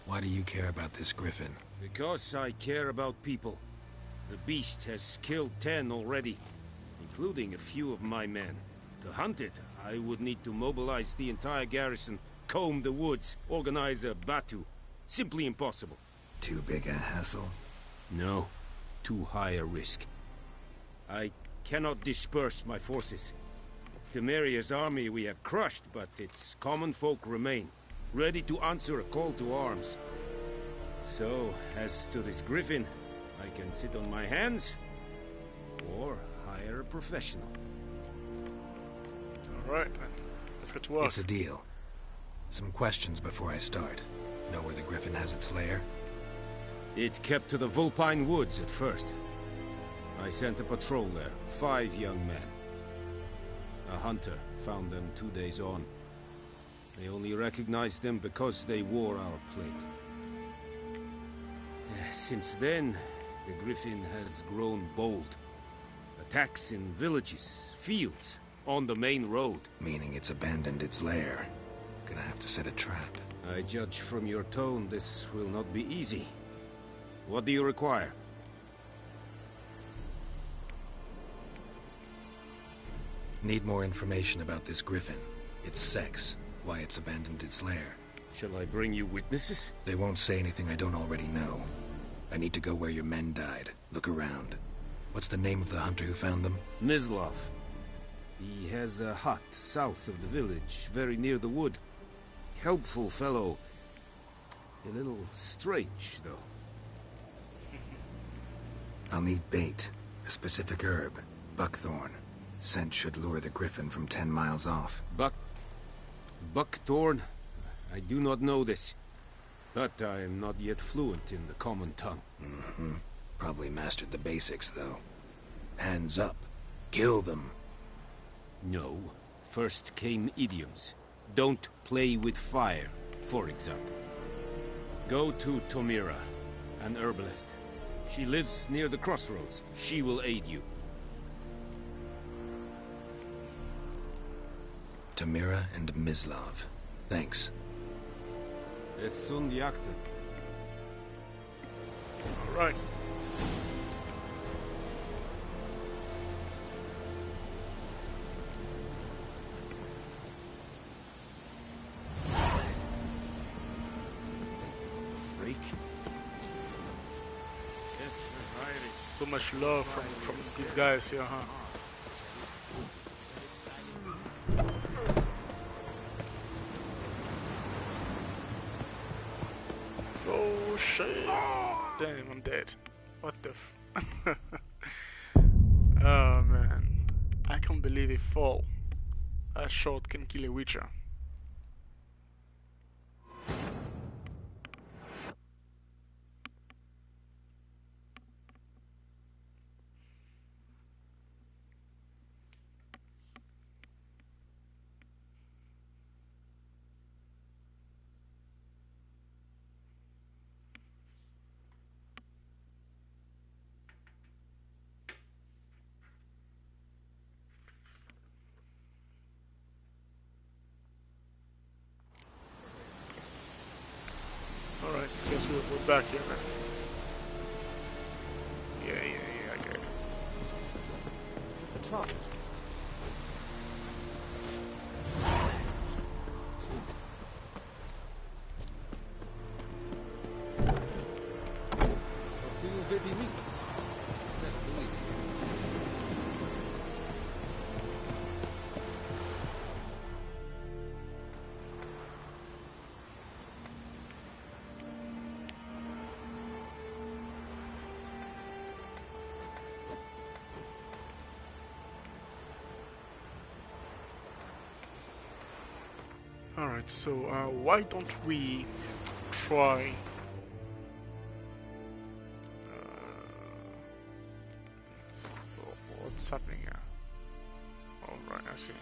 Why do you care about this griffin? Because I care about people. The beast has killed 10 already, including a few of my men. To hunt it, I would need to mobilize the entire garrison, comb the woods, organize a batu. Simply impossible. Too big a hassle? No. Too high a risk. I cannot disperse my forces. Temeria's army we have crushed, but its common folk remain, ready to answer a call to arms. So, as to this griffin, I can sit on my hands, or hire a professional. Alright then, let's get to work. It's a deal. Some questions before I start. Know where the griffin has its lair? It kept to the Vulpine Woods at first. I sent a patrol there, 5 young men. A hunter found them 2 days on. They only recognized them because they wore our plate. Since then, the griffin has grown bold. Attacks in villages, fields, on the main road. Meaning it's abandoned its lair. Gonna have to set a trap. I judge from your tone this will not be easy. What do you require? Need more information about this griffin. Its sex, why it's abandoned its lair. Shall I bring you witnesses? They won't say anything I don't already know. I need to go where your men died. Look around. What's the name of the hunter who found them? Mislav. He has a hut south of the village, very near the wood. Helpful fellow. A little strange, though. I'll need bait. A specific herb. Buckthorn. Scent should lure the griffin from 10 miles off. Buckthorn? I do not know this. But I am not yet fluent in the common tongue. Probably mastered the basics, though. Hands up. Kill them. No. First came idioms. Don't play with fire, for example. Go to Tomira, an herbalist. She lives near the crossroads. She will aid you. Tomira and Mislav. Thanks. Es sunt jagten. All right. Freak. Yes, so much love from these guys here, huh? Oh shit! Damn, I'm dead. What the f... Oh man. I can't believe it fall. That shot can kill a Witcher. Alright, guess we're back here, man. Yeah, I get it. The truck. Alright, so why don't we try so what's happening here? Alright, I see.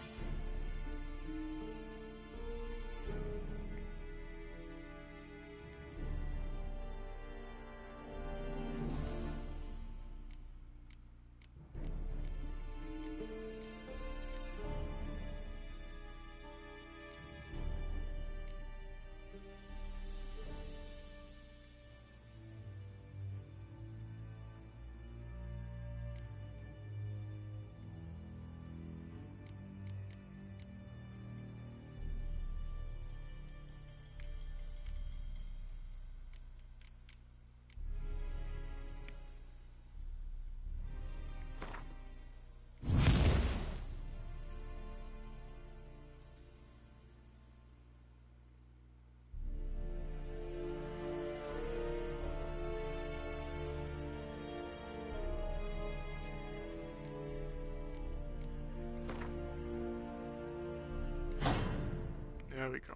There we go.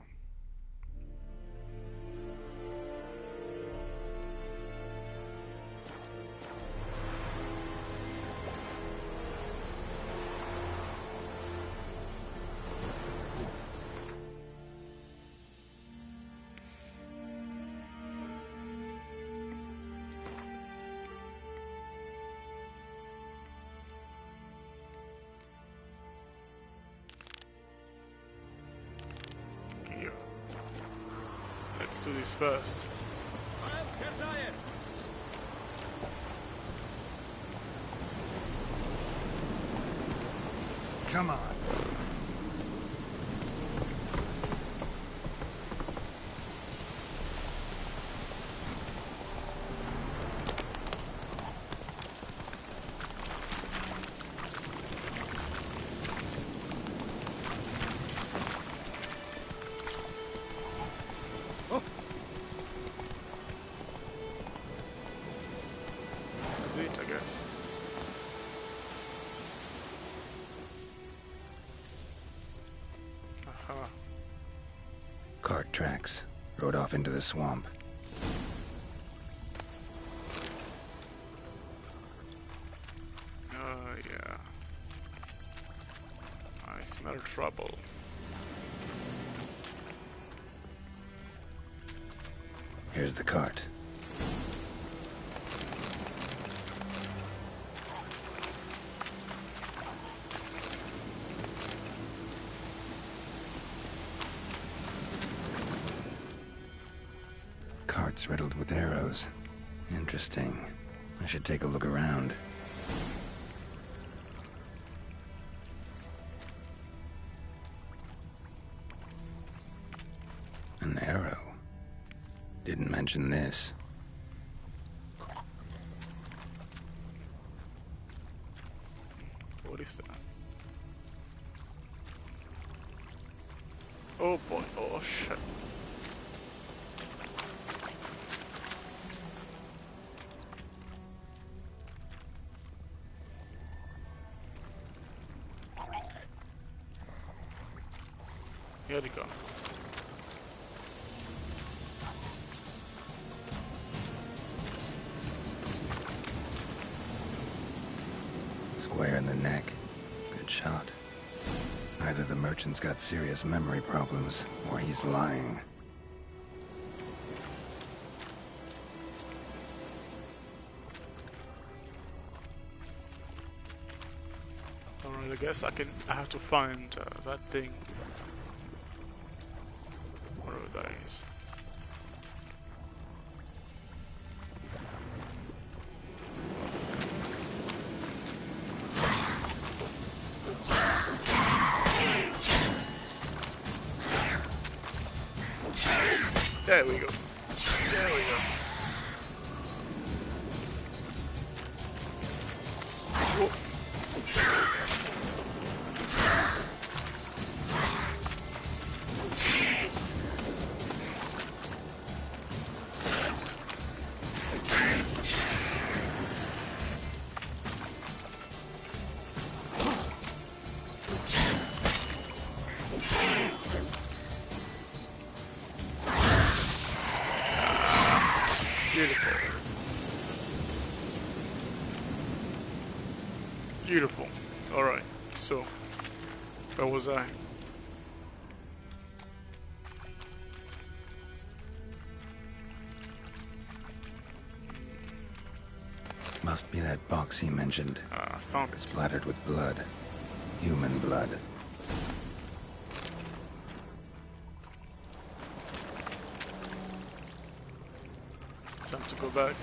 Let's do this first. Come on. This is it, I guess. Aha. Cart tracks. Rode off into the swamp. Yeah. I smell trouble. Here's the cart. Cart's riddled with arrows. Interesting. I should take a look around. An arrow. Didn't mention this. What is that? Oh boy, oh shit. Here we go. Square in the neck. Good shot. Either the merchant's got serious memory problems, or he's lying. Alright, I guess I have to find that thing. Whatever that is. There we go. There we go. Whoa. Beautiful. Beautiful. Alright, so where was I? Must be that box he mentioned. Found it. Splattered with blood. Human blood. Time to go back.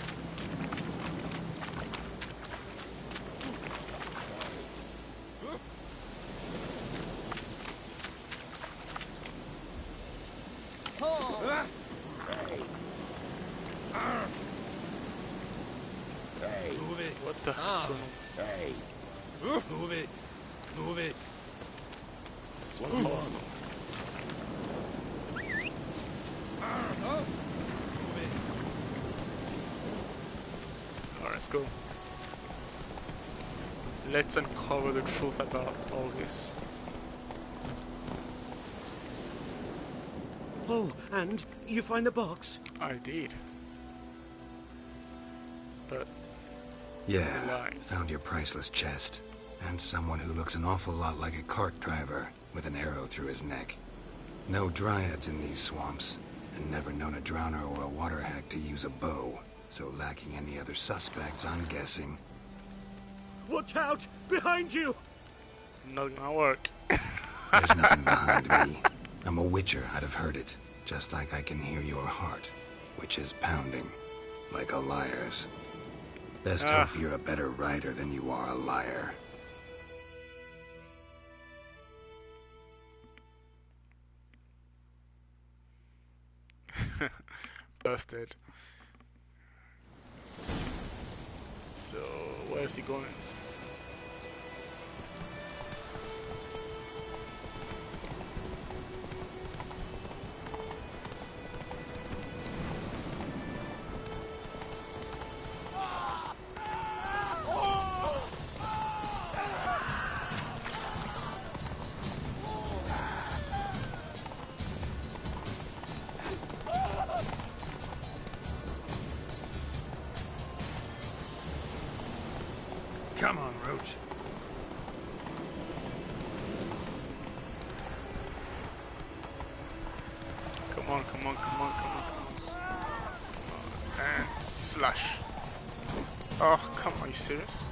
Move it. What the hell's going on? Hey. Move it. Move it. It's one lost. Alright, let's go. Let's uncover the truth about all this. Oh, and you find the box? I did. But... Yeah, found your priceless chest. And someone who looks an awful lot like a cart driver, with an arrow through his neck. No dryads in these swamps, and never known a drowner or a water hack to use a bow. So lacking any other suspects, I'm guessing. Watch out! Behind you! Not gonna work. There's nothing behind me. I'm a witcher, I'd have heard it. Just like I can hear your heart, which is pounding, like a liar's. Best hope you're a better rider than you are a liar. Busted. So, where is he going? Come on, Roach. Come on, come on, come on, come on, come on. And slash. Oh, come on, are you serious?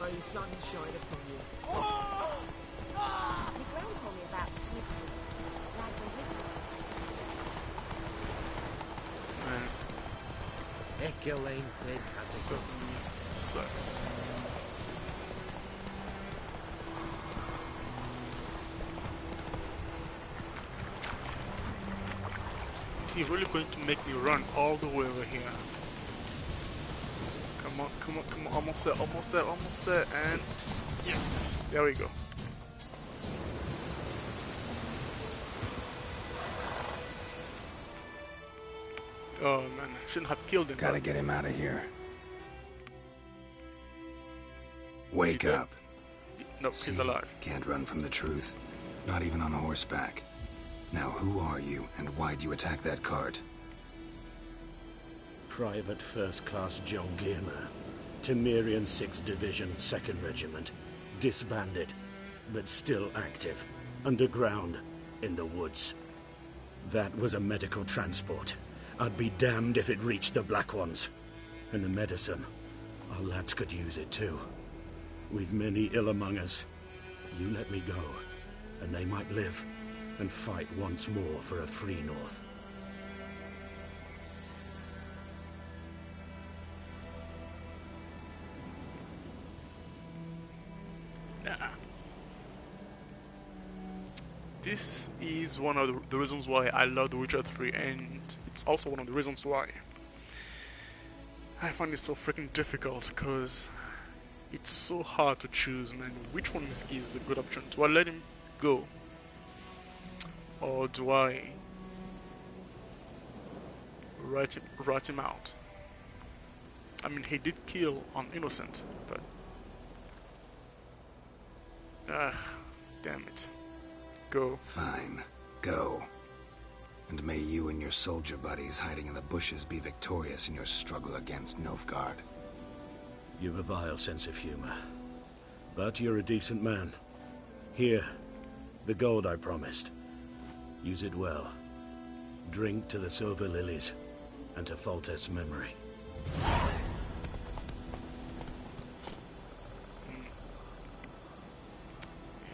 May the sun shine upon you. The ground told me about Swiftwood. Glad we're listening. Echelane Bed has certainly sucks. He's really going to make me run all the way over here. Come on, come on, come on, almost there, almost there, almost there, and yeah, there we go. Oh man, shouldn't have killed him. Gotta get him out of here. Wake up. No, he's alive. Can't run from the truth. Not even on horseback. Now who are you, and why'd you attack that cart? Private First Class John Giermer, Temerian 6th Division, 2nd Regiment. Disbanded, but still active. Underground, in the woods. That was a medical transport. I'd be damned if it reached the Black Ones. And the medicine, our lads could use it too. We've many ill among us. You let me go, and they might live, and fight once more for a free North. This is one of the reasons why I love The Witcher 3, and it's also one of the reasons why I find it so freaking difficult, because it's so hard to choose, man. Which one is the good option? Do I let him go? Or do I rat him out? I mean, he did kill an innocent, but... damn it. Go. Fine. Go. And may you and your soldier buddies hiding in the bushes be victorious in your struggle against Nilfgaard. You've a vile sense of humor. But you're a decent man. Here, the gold I promised. Use it well. Drink to the Silver Lilies, and to Foltest's memory.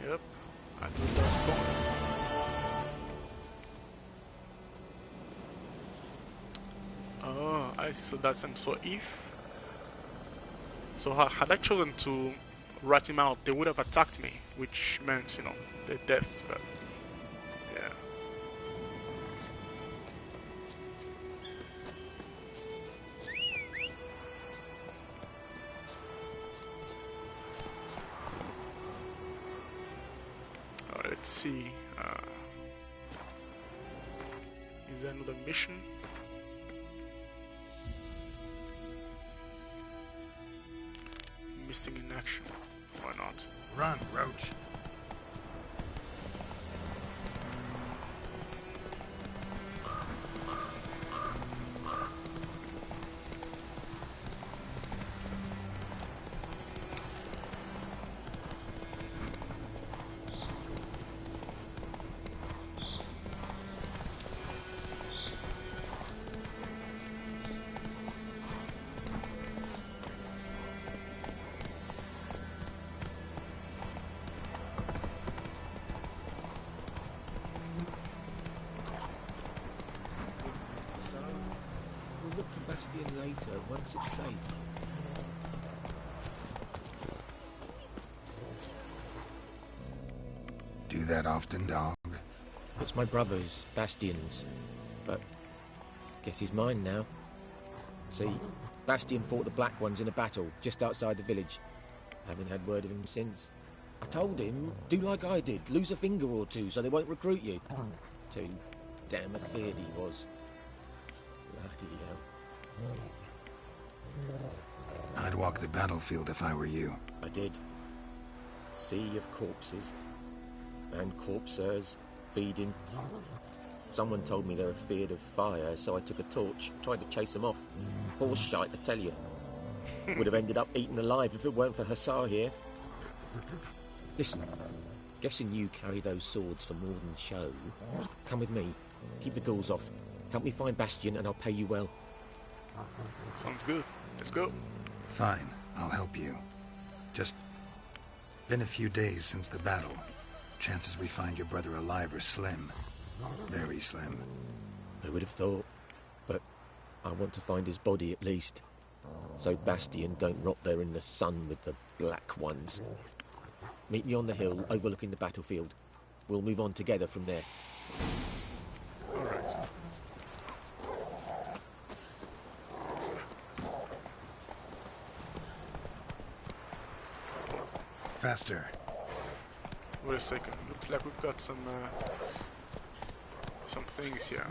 Yep. I think that's gone. Oh, I see. So that's him. So if... So had I chosen to rat him out, they would have attacked me, which meant, you know, their deaths, but yeah. Let's see. Is there another mission? Missing in action. Why not? Run, Roach. We'll look for Bastion later, once it's safe. Do that often, dog? It's my brother's, Bastion's, but guess he's mine now. See, Bastion fought the Black Ones in a battle just outside the village. Haven't had word of him since. I told him, do like I did, lose a finger or two so they won't recruit you. Too damn afeard he was. Bloody hell. I'd walk the battlefield if I were you. I did. Sea of corpses. And corpsers, feeding. Someone told me they're afeard of fire, so I took a torch, tried to chase them off. Horse shite, I tell you. Would have ended up eaten alive if it weren't for Hussar here. Listen, guessing you carry those swords for more than show. Come with me. Keep the ghouls off. Help me find Bastion and I'll pay you well. Sounds good. Let's go. Fine, I'll help you. Just been a few days since the battle. Chances we find your brother alive are slim. Very slim. I would have thought, but I want to find his body at least. So Bastion don't rot there in the sun with the Black Ones. Meet me on the hill overlooking the battlefield. We'll move on together from there. Alright. Faster. Wait a second. Looks like we've got some things here.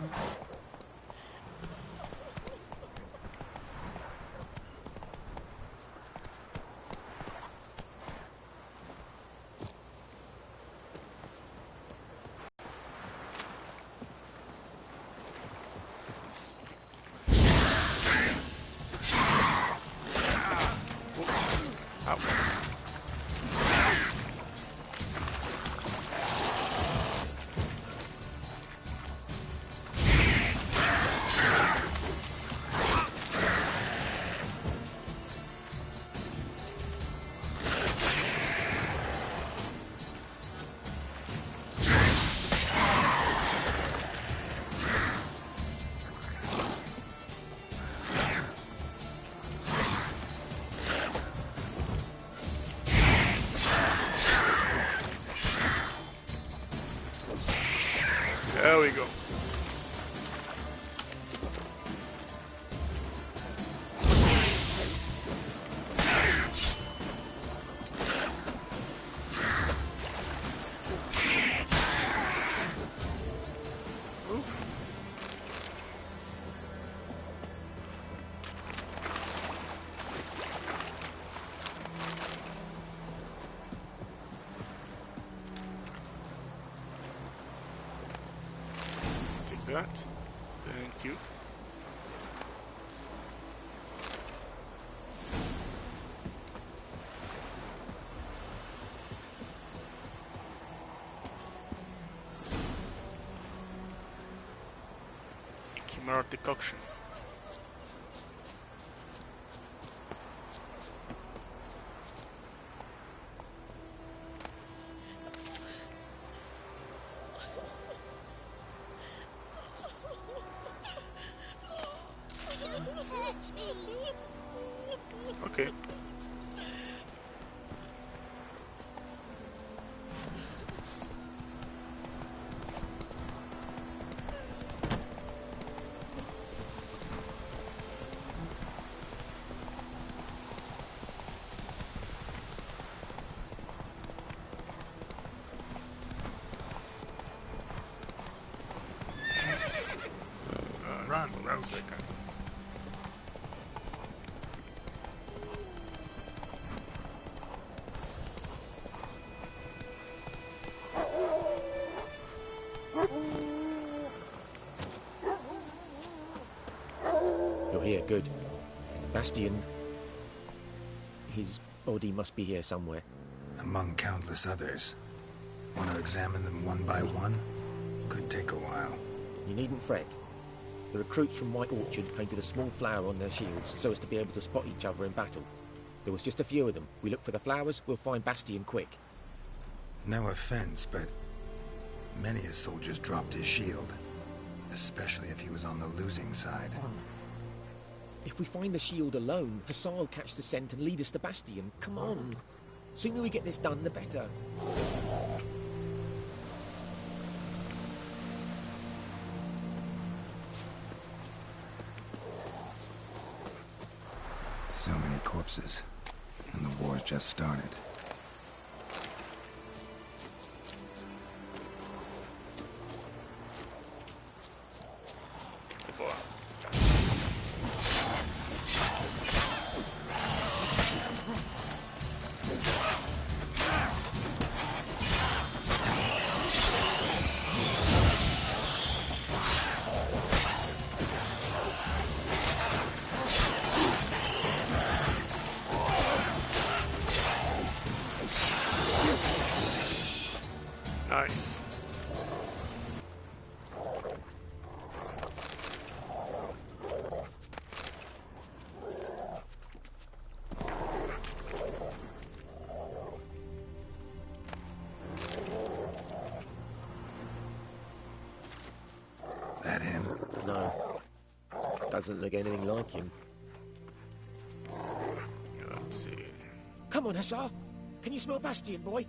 There we go. That. Thank you. Chimera decoction. Okay. second. You're here, good. Bastian... His body must be here somewhere. Among countless others. Want to examine them one by one? Could take a while. You needn't fret. The recruits from White Orchard painted a small flower on their shields so as to be able to spot each other in battle. There was just a few of them. We look for the flowers, we'll find Bastian quick. No offense, but many a soldier's dropped his shield. Especially if he was on the losing side. If we find the shield alone, Hussar will catch the scent and lead us to Bastian. Come on. Sooner we get this done, the better. So many corpses. And the war's just started. Nice. That him? No. Doesn't look anything like him. Let's see. Come on, Hussar. Can you smell Bastian, boy?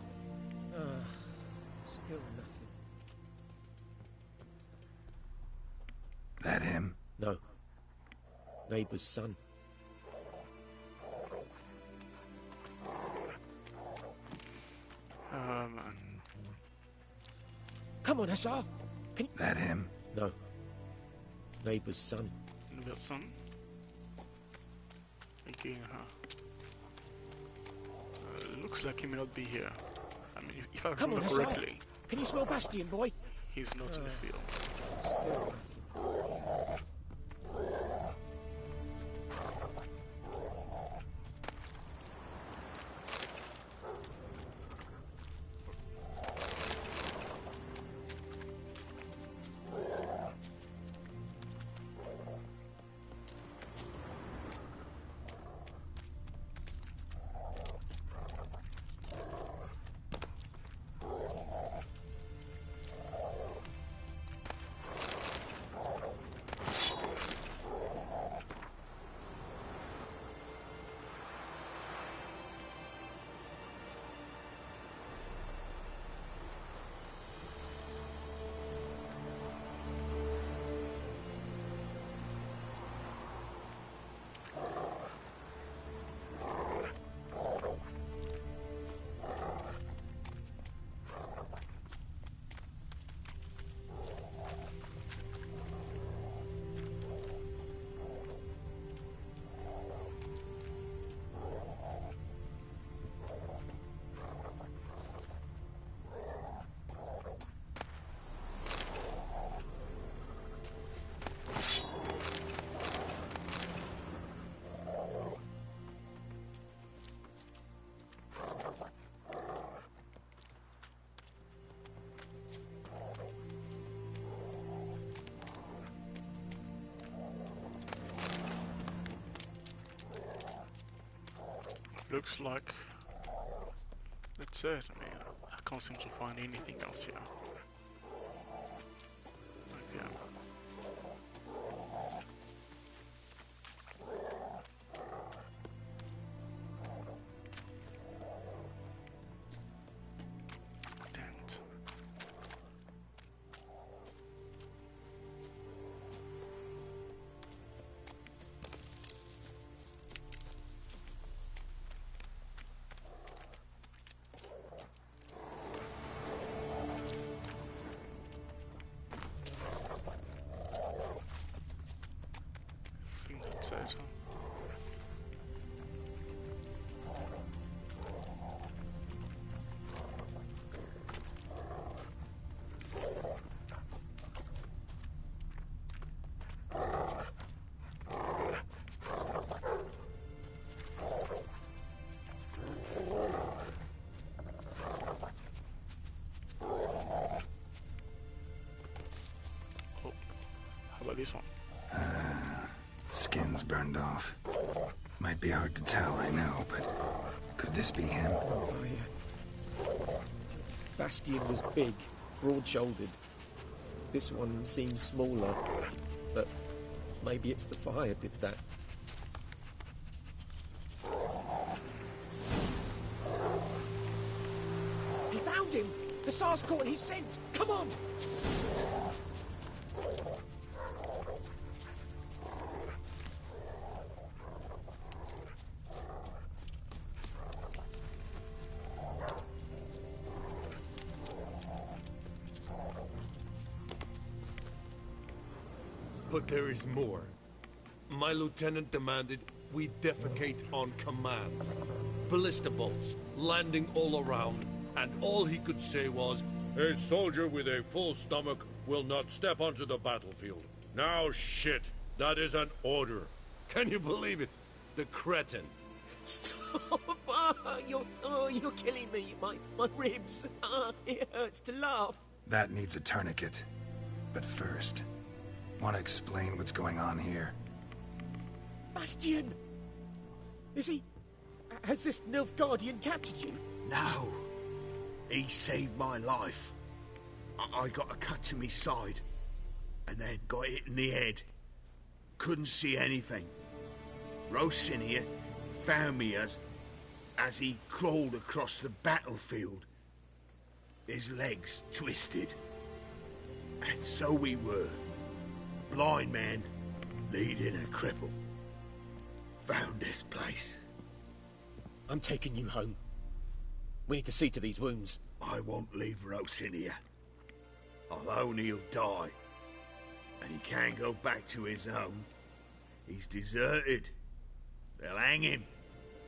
Still nothing. That him? No. Neighbour's son. Come on, Hussar. Can you... That him? No. Neighbour's son. Neighbour's son? Again, huh? Looks like he may not be here. I mean, if I Come on, remember Hussar. correctly, Can you smell Bastian, boy? he's not in the field. Still nothing. Looks like that's it. I mean, I can't seem to find anything else here. Okay. Damn it. right, huh? How about this one? Skin's burned off. Might be hard to tell, I know, but could this be him? Oh, yeah. Bastian was big, broad-shouldered. This one seems smaller, but maybe it's the fire did that. He found him! The Tsar's caught his scent! Come on! But there is more. My lieutenant demanded we defecate on command. Ballista bolts, landing all around, and all he could say was, "A soldier with a full stomach will not step onto the battlefield." Now shit, that is an order. Can you believe it? The cretin. Stop! You're killing me. My ribs. It hurts to laugh. That needs a tourniquet. But first, want to explain what's going on here? Bastian! Is he... Has this Nilfgaardian captured you? No. He saved my life. I got a cut to my side, and then got hit in the head. Couldn't see anything. Rosinia found me as he crawled across the battlefield. His legs twisted. And so we were. Blind man leading a cripple. Found this place. I'm taking you home. We need to see to these wounds. I won't leave Rosinia. I'll own he'll die. And he can't go back to his own. He's deserted. They'll hang him.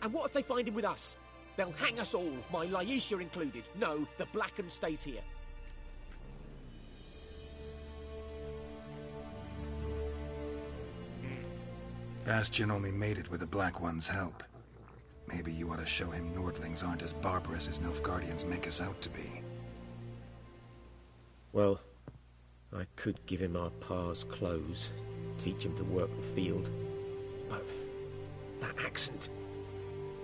And what if they find him with us? They'll hang us all, my Laisha included. No, the Blackened stays here. Bastian only made it with the Black One's help. Maybe you ought to show him Nordlings aren't as barbarous as Nilfgaardians make us out to be. Well, I could give him our pa's clothes, teach him to work the field. But that accent...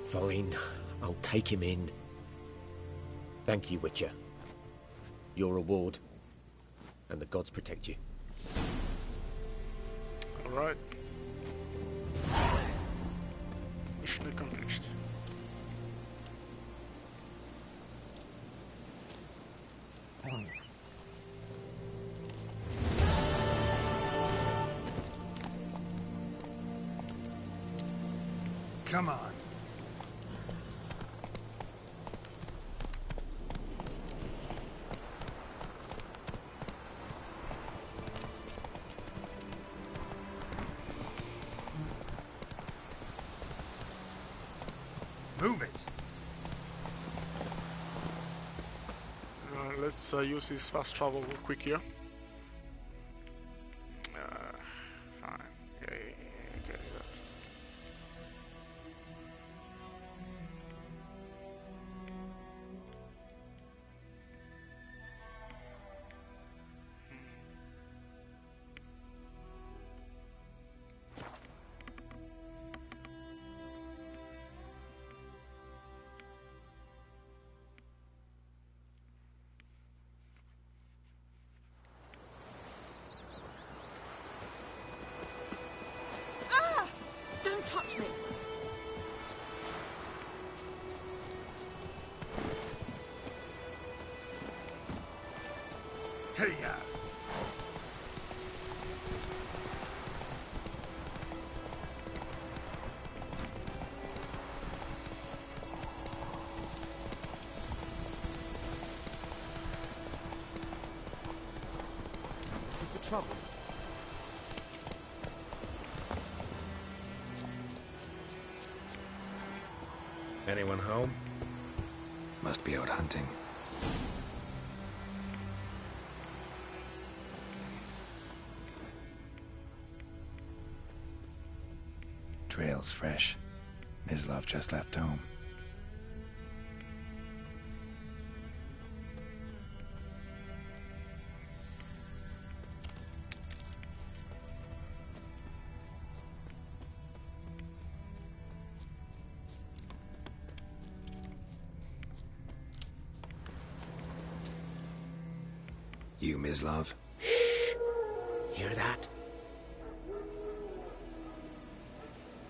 Fine, I'll take him in. Thank you, Witcher. Your reward. And the gods protect you. Alright. Mission accomplished. Come on. Move it. Let's use this fast travel real quick here. Fine. Yeah, get it up. Don't touch me! Hey-ya! Looking for trouble? Anyone home? Must be out hunting. Trail's fresh. Mislav just left home. You, Mislav? Hear that?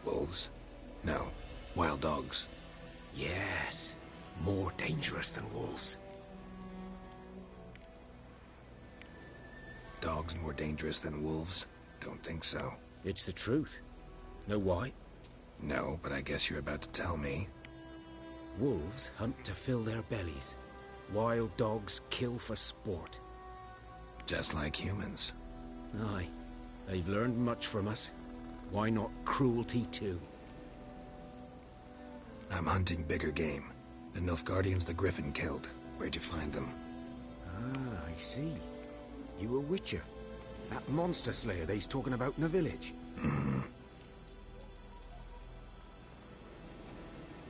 Wolves? No. Wild dogs. Yes. More dangerous than wolves. Dogs more dangerous than wolves? Don't think so. It's the truth. Know why? No, but I guess you're about to tell me. Wolves hunt to fill their bellies. Wild dogs kill for sport. Just like humans. Aye. They've learned much from us. Why not cruelty too? I'm hunting bigger game. The Nilfgaardians the Griffin killed. Where'd you find them? Ah, I see. You a witcher. That monster slayer they's talking about in the village. Mm-hmm.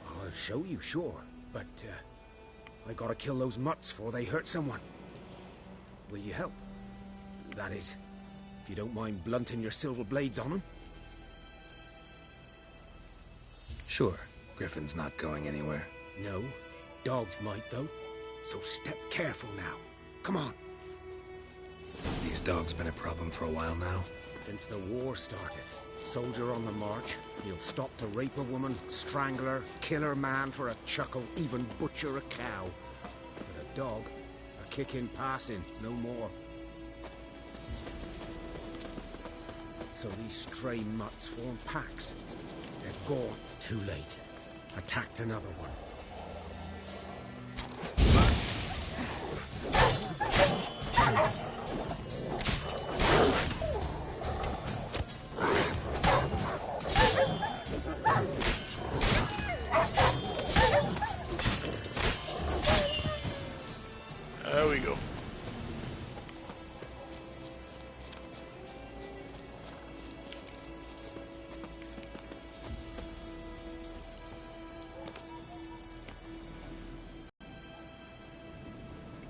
I'll show you, sure. But, I gotta kill those mutts before they hurt someone. Will you help? That is, if you don't mind blunting your silver blades on them. Sure. Griffin's not going anywhere. No. Dogs might, though. So step careful now. Come on. These dogs been a problem for a while now? Since the war started. Soldier on the march. He'll stop to rape a woman, strangle her, kill her man for a chuckle, even butcher a cow. But a dog, a kick in passing, no more. So these stray mutts form packs. They're gone. Too late. Attacked another one. There we go.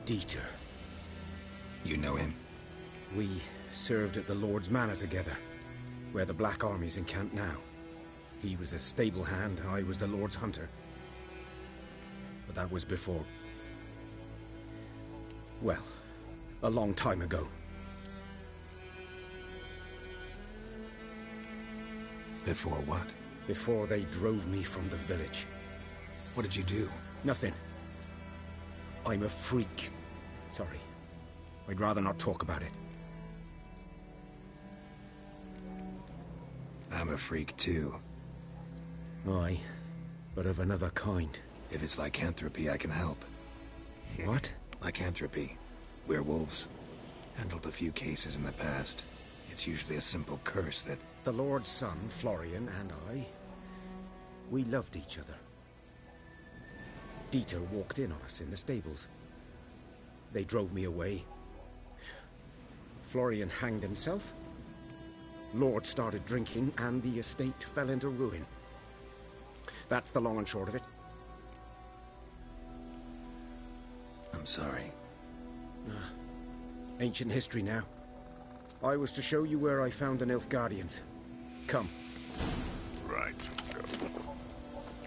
Dieter. You know him? We served at the Lord's Manor together, where the Black Army's encamped now. He was a stable hand, I was the Lord's hunter. But that was before... well, a long time ago. Before what? Before they drove me from the village. What did you do? Nothing. I'm a freak. Sorry. I'd rather not talk about it. I'm a freak too. Aye, but of another kind. If it's lycanthropy, I can help. What? Lycanthropy. Werewolves. Handled a few cases in the past. It's usually a simple curse that... The Lord's son, Florian, and I... we loved each other. Dieter walked in on us in the stables. They drove me away. Florian hanged himself. Lord started drinking, and the estate fell into ruin. That's the long and short of it. I'm sorry. Ancient history now. I was to show you where I found the Nilfgaardians. Come. Right, let's go.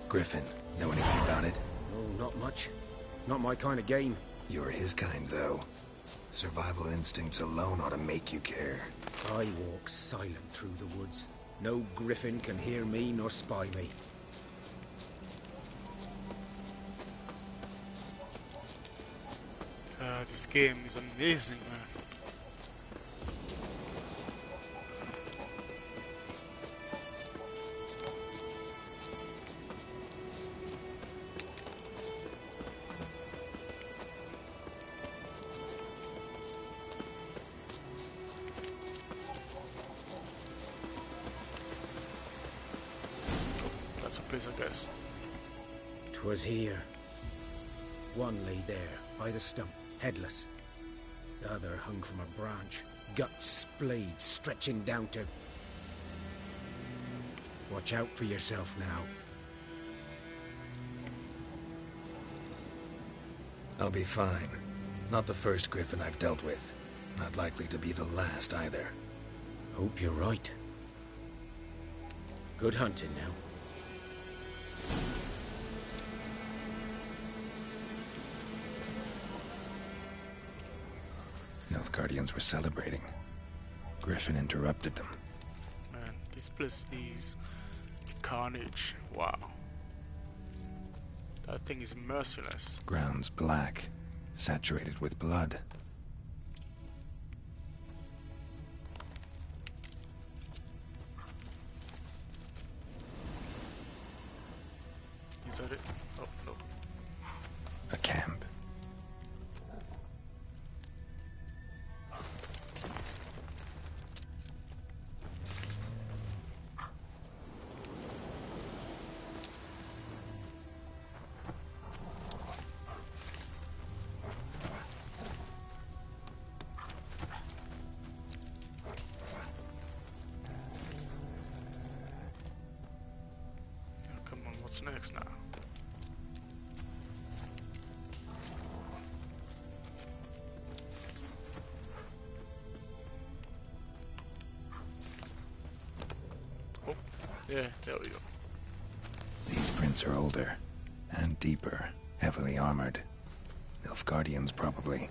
Griffin, know anything about it? Oh, not much. It's not my kind of game. You're his kind, though. Survival instincts alone ought to make you care. I walk silent through the woods. No griffin can hear me nor spy me. This game is amazing, man. That's a place, I guess. 'Twas here. One lay there, by the stump, headless. The other hung from a branch, guts splayed, stretching down to... Watch out for yourself now. I'll be fine. Not the first griffin I've dealt with. Not likely to be the last either. Hope you're right. Good hunting now. Nilfgaardians were celebrating. Griffin interrupted them. Man, this place is carnage. Wow. That thing is merciless. Ground's black, saturated with blood. Is that it? Oh, no. A camp. Come on, what's next now? Oh, yeah, there we go. These prints are older and deeper, heavily armored. Nilfgaardians, probably.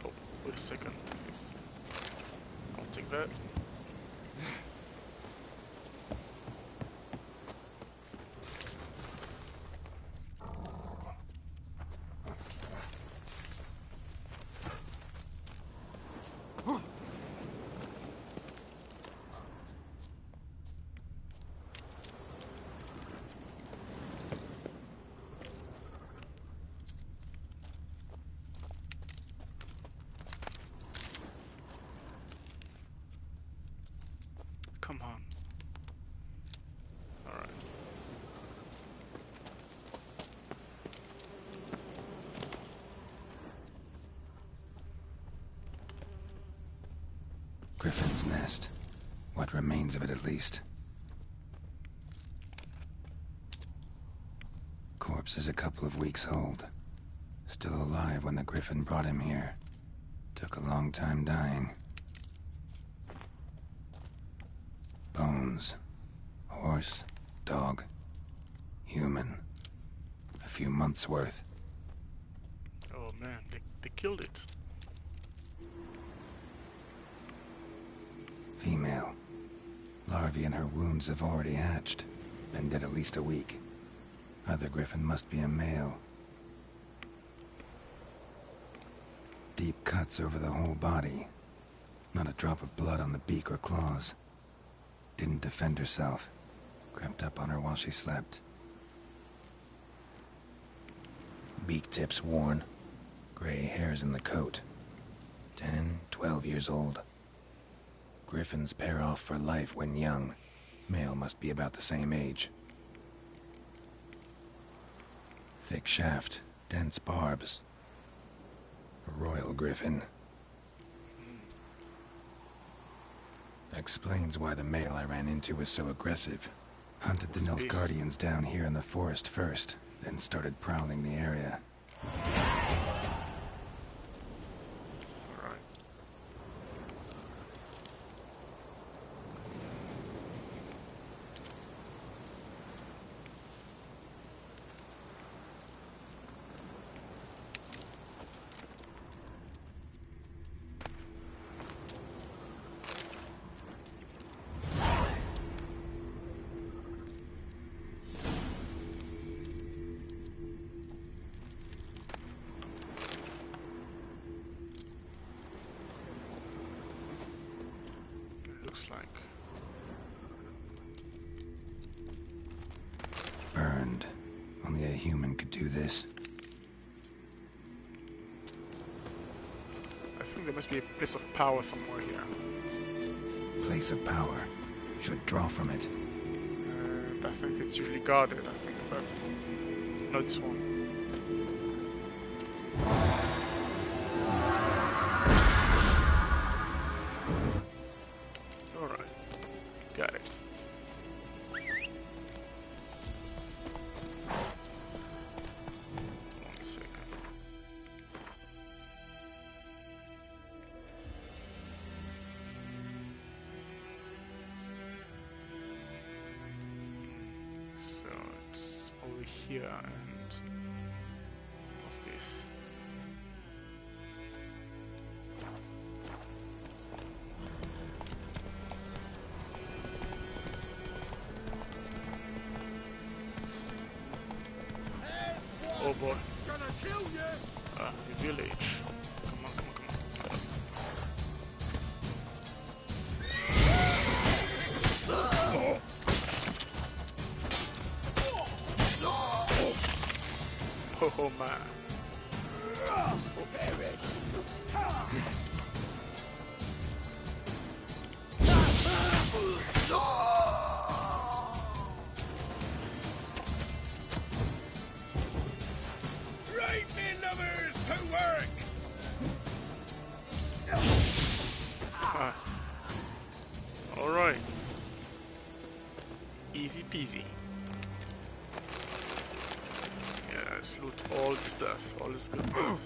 Oh, wait a second. Is this? I'll take that. Come on. All right. Griffin's nest. What remains of it, at least. Corpse is a couple of weeks old. Still alive when the Griffin brought him here. Took a long time dying. Bones. Horse, dog, human. A few months' worth. Oh man, they killed it. Female. Larvae in her wounds have already hatched. Been dead at least a week. Other Griffin must be a male. Deep cuts over the whole body. Not a drop of blood on the beak or claws. Didn't defend herself. Crept up on her while she slept. Beak tips worn. Gray hairs in the coat. 10, 12 years old. Griffins pair off for life when young. Male must be about the same age. Thick shaft, dense barbs. A royal griffin. Explains why the male I ran into was so aggressive. Hunted the Nilfgaardians down here in the forest first, then started prowling the area. Looks like. Burned. Only a human could do this. I think there must be a place of power somewhere here. Place of power. Should draw from it. And I think it's usually guarded, I think, but not this one. Alright, got it. One second. So it's over here, and what's this? Oh boy. The village. Come on, come on, come on. Oh man. Oh, Right, me lovers, to work! Alright. Easy peasy. Yes, loot all the stuff, all this good stuff.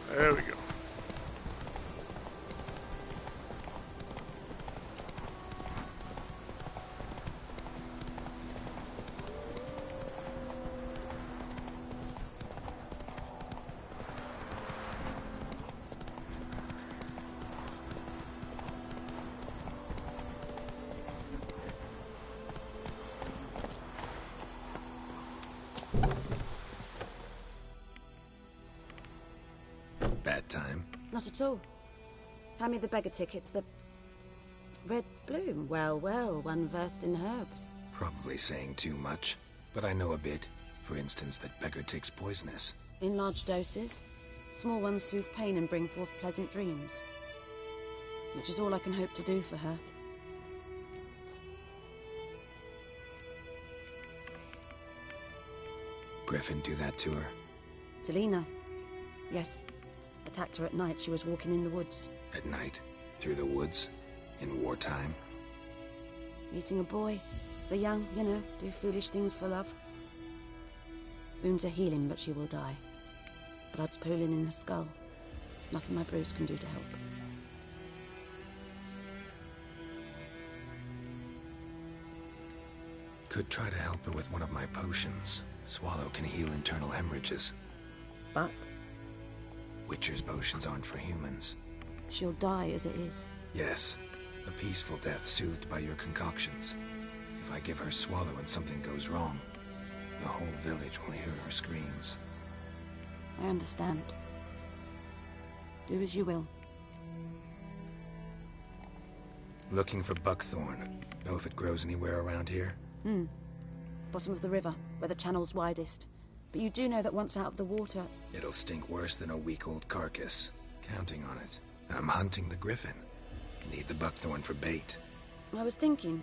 There we go. Bad time. Not at all. Hand me the beggar tickets, the... Red bloom. Well, well, one versed in herbs. Probably saying too much, but I know a bit. For instance, that beggar tick's poisonous. In large doses. Small ones soothe pain and bring forth pleasant dreams. Which is all I can hope to do for her. Griffin do that to her? Delina. Yes. Attacked her at night. She was walking in the woods. At night? Through the woods? In wartime? Meeting a boy. The young, you know, do foolish things for love. Wounds are healing, but she will die. Blood's pooling in her skull. Nothing my bruise can do to help. Could try to help her with one of my potions. Swallow can heal internal hemorrhages. But? Witcher's potions aren't for humans. She'll die as it is. Yes. A peaceful death soothed by your concoctions. If I give her Swallow and something goes wrong, the whole village will hear her screams. I understand. Do as you will. Looking for buckthorn. Know if it grows anywhere around here? Bottom of the river, where the channel's widest. But you do know that once out of the water... It'll stink worse than a week-old carcass. Counting on it. I'm hunting the griffin. Need the buckthorn for bait. I was thinking...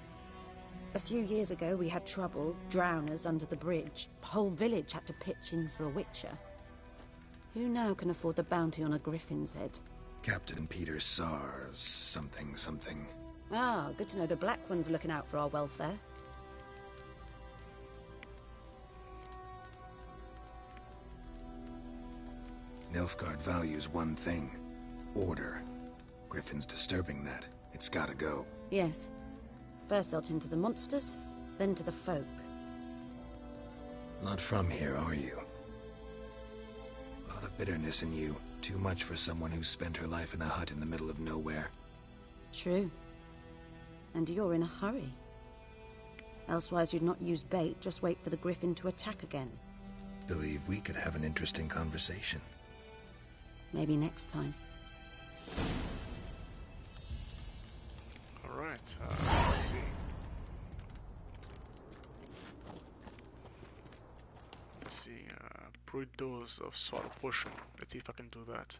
A few years ago we had trouble, drowners under the bridge. Whole village had to pitch in for a witcher. Who now can afford the bounty on a griffin's head? Captain Peter Sars... something. Ah, good to know the Black One's looking out for our welfare. Nilfgaard values one thing. Order. Griffin's disturbing that. It's gotta go. Yes. First they'll tend to the monsters, then to the folk. Not from here, are you? A lot of bitterness in you. Too much for someone who spent her life in a hut in the middle of nowhere. True. And you're in a hurry. Elsewise you'd not use bait, just wait for the Griffin to attack again. Believe we could have an interesting conversation. Maybe next time. Alright, let's see. Let's see, brewed dose of sort of potion. Let's see if I can do that.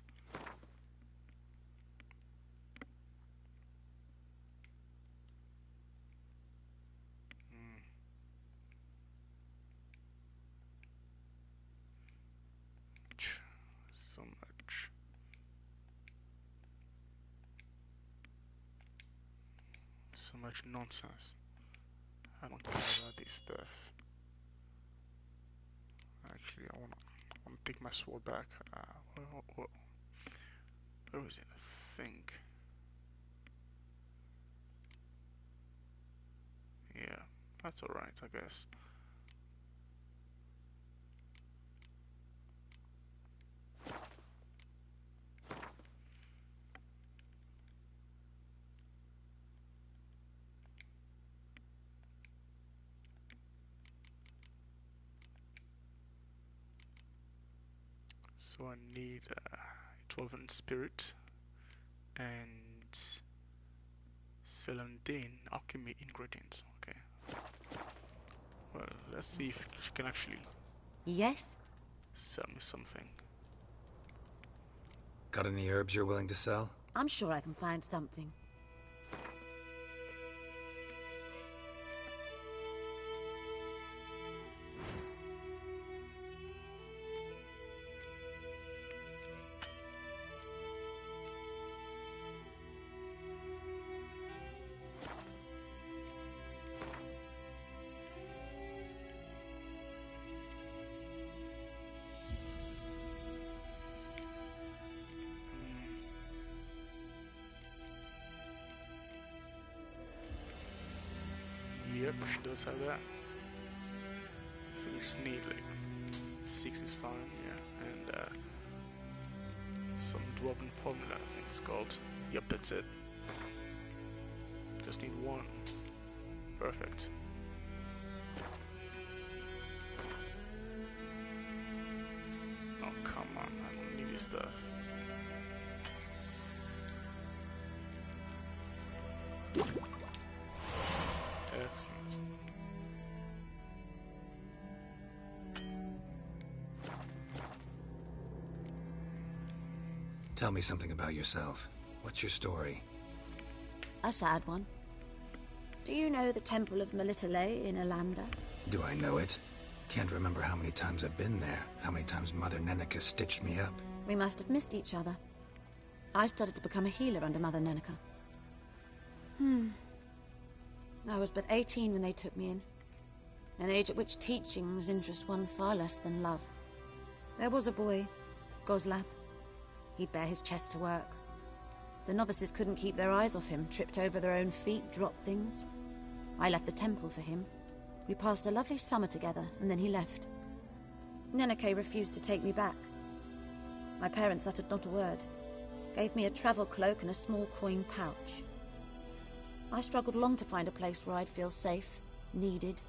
So much. So much nonsense. I don't care about this stuff. Actually, I wanna take my sword back. Where is it? I think. Yeah, that's alright, I guess. So I need Dwarven Spirit and Celandine alchemy ingredients. Okay. Well, let's see if she can actually Yes? sell me something. Got any herbs you're willing to sell? I'm sure I can find something. Yep, she does have that. I think we just need like 6 is fine, yeah, and some Dwarven formula, I think it's called. Yep, that's it. Just need 1. Perfect. Oh, come on, I don't need this stuff. Excellent. Tell me something about yourself. What's your story? A sad one. Do you know the Temple of Melitele in Alanda? Do I know it? Can't remember how many times I've been there, how many times Mother Neneka stitched me up. We must have missed each other. I started to become a healer under Mother Neneka. I was but 18 when they took me in. An age at which teachings interest one far less than love. There was a boy, Goslath. He'd bare his chest to work. The novices couldn't keep their eyes off him, tripped over their own feet, dropped things. I left the temple for him. We passed a lovely summer together, and then he left. Neneke refused to take me back. My parents uttered not a word. Gave me a travel cloak and a small coin pouch. I struggled long to find a place where I'd feel safe, needed,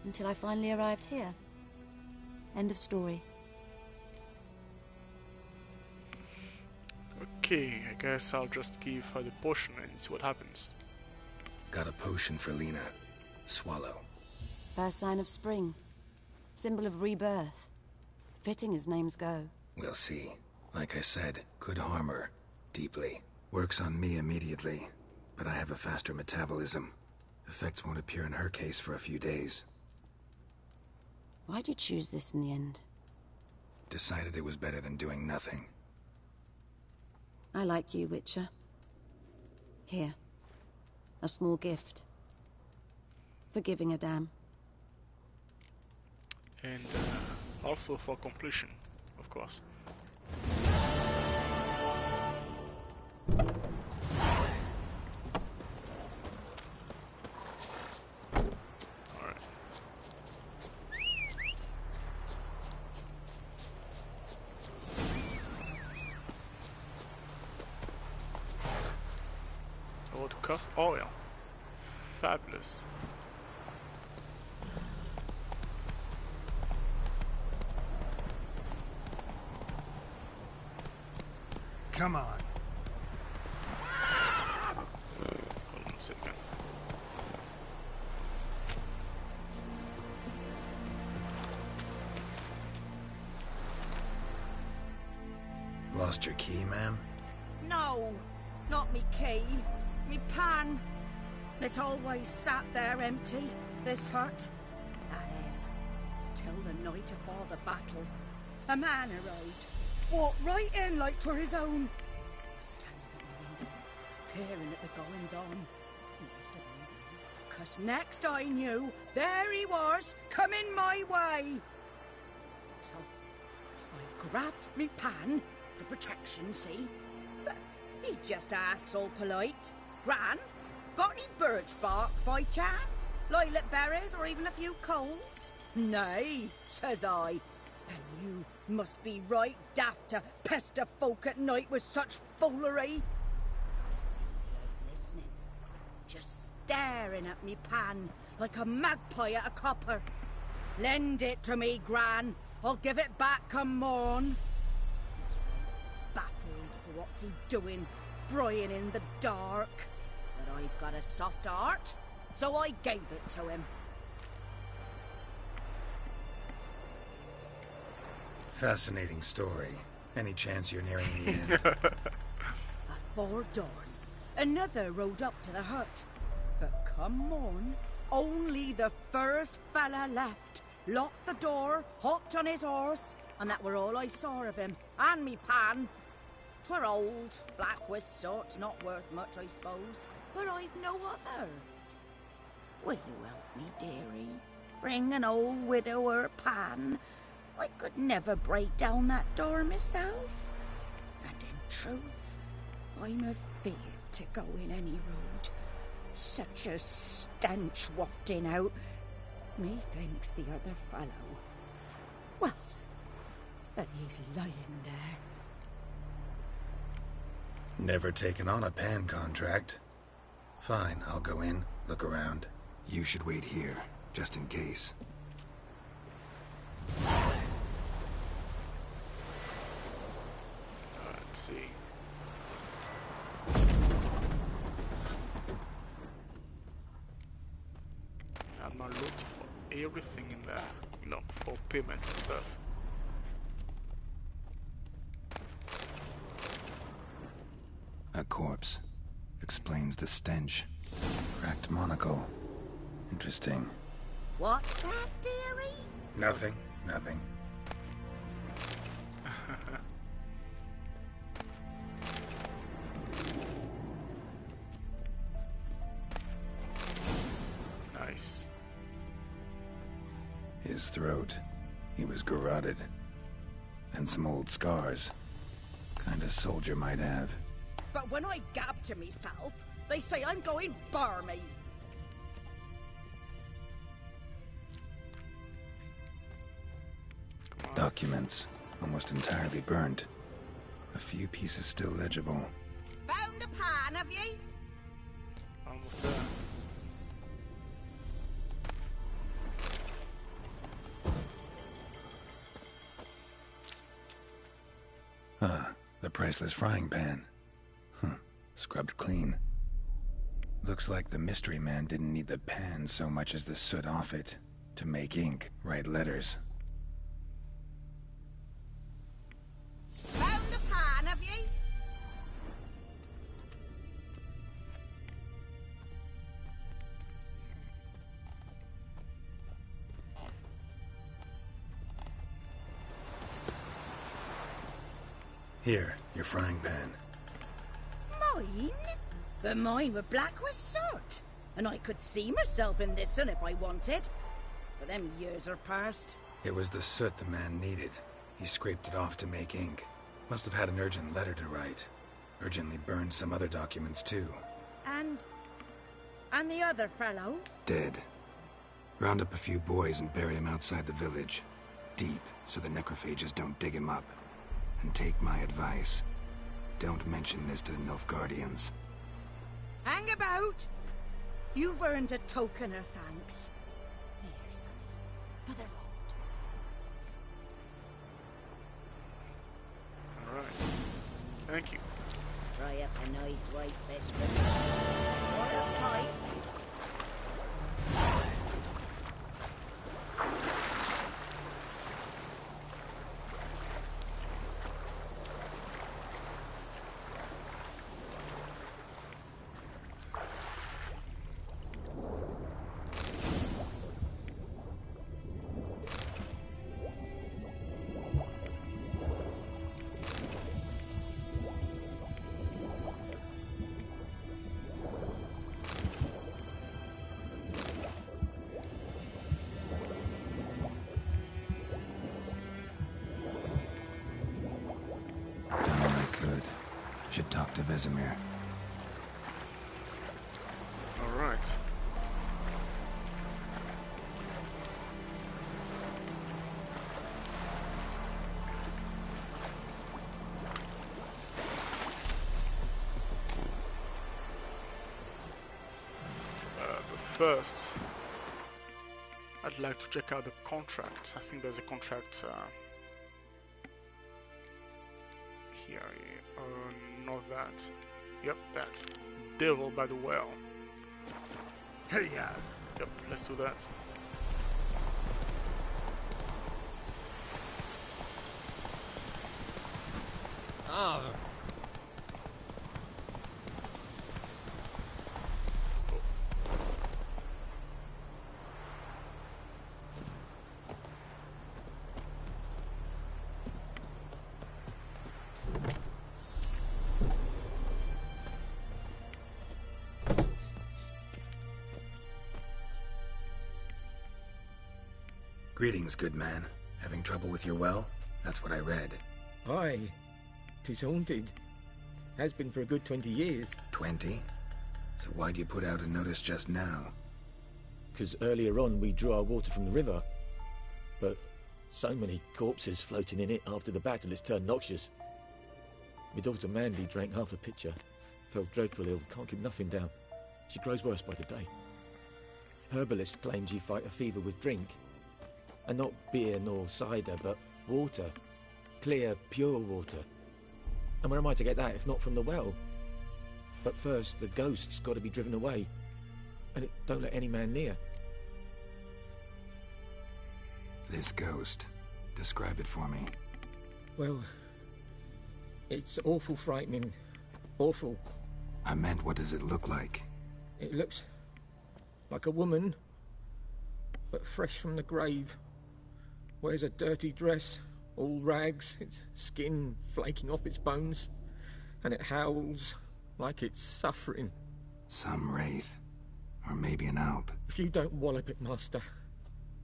until I finally arrived here. End of story. Okay, I guess I'll just give her the potion and see what happens. Got a potion for Lena. Swallow. First sign of spring. Symbol of rebirth. Fitting as names go. We'll see. Like I said, could harm her. Deeply. Works on me immediately. But I have a faster metabolism. Effects won't appear in her case for a few days. Why'd you choose this in the end? Decided it was better than doing nothing. I like you, Witcher. Here. A small gift. For giving a damn. And also for completion, of course. Oh, the cursed oil. Fabulous. Come on. Hold on a second. Lost your key, ma'am? No, not me key. Me pan. It's always sat there empty, this hut. That is, till the night of all the battle. A man arrived, walked right in like 'twere his own. Standing at the window, peering at the goings-on. He must have read me, 'cause next I knew, there he was, coming my way. So, I grabbed me pan, for protection, see? But he just asks all polite, Gran, got any birch bark by chance? Lilac berries or even a few coals? Nay, says I. And you must be right daft to pester folk at night with such foolery. I sees he ain't listening, just staring at me pan like a magpie at a copper. Lend it to me, Gran. I'll give it back come morn. Baffled for what's he doing, frying in the dark. But I've got a soft heart, so I gave it to him. Fascinating story. Any chance you're nearing the end? Afore dawn, another rode up to the hut. But come morn, only the first fella left. Locked the door, hopped on his horse, and that were all I saw of him. And me pan. 'Twere old, black with soot, not worth much, I suppose. But I've no other. Will you help me, dearie? Bring an old widower pan. I could never break down that door myself. And in truth, I'm afeard to go in any road. Such a stench wafting out. Methinks the other fellow. Well, that he's lying there. Never taken on a pan contract. Fine, I'll go in, look around. You should wait here, just in case. Let's see. I'm not looking for everything in there, you know, for payments and stuff. A corpse. Explains the stench. Cracked monocle. Interesting. What's that, dearie? Nothing. Nothing. Nice. His throat. He was garroted. And some old scars. Kinda soldier might have. But when I gab to myself, they say I'm going barmy. Documents. Almost entirely burnt. A few pieces still legible. Found the pan, have ye? Almost there. Ah, the priceless frying pan. Scrubbed clean. Looks like the mystery man didn't need the pan so much as the soot off it. To make ink, write letters. Found the pan, have ye? Here, your frying pan. Mine? But mine were black with soot. And I could see myself in this one if I wanted. But them years are past. It was the soot the man needed. He scraped it off to make ink. Must have had an urgent letter to write. Urgently burned some other documents too. And the other fellow? Dead. Round up a few boys and bury him outside the village. Deep, so the necrophages don't dig him up. And take my advice. Don't mention this to the Nilfgaardians. Hang about! You've earned a token of thanks. Here, sonny, for the road. Alright. Thank you. Try up a nice white vespers. Or a pipe. Should talk to Vesemir. All right. But first, I'd like to check out the contract. I think there's a contract here. Not that. Yep, that. Devil by the well. Hey, yeah. Yep, let's do that. Ah. Greetings, good man. Having trouble with your well? That's what I read. Aye. 'Tis haunted. Has been for a good 20 years. 20? So why'd you put out a notice just now? 'Cause earlier on we drew our water from the river. But so many corpses floating in it after the battle it's turned noxious. My daughter Mandy drank half a pitcher. Felt dreadful ill, can't keep nothing down. She grows worse by the day. Herbalist claims you fight a fever with drink. And not beer nor cider, but water. Clear, pure water. And where am I to get that if not from the well? But first, the ghost's got to be driven away. And it don't let any man near. This ghost. Describe it for me. Well, it's awful frightening. Awful. I meant, what does it look like? It looks like a woman, but fresh from the grave. Wears a dirty dress, all rags, its skin flaking off its bones, and it howls like it's suffering. Some wraith. Or maybe an alp. If you don't wallop it, Master,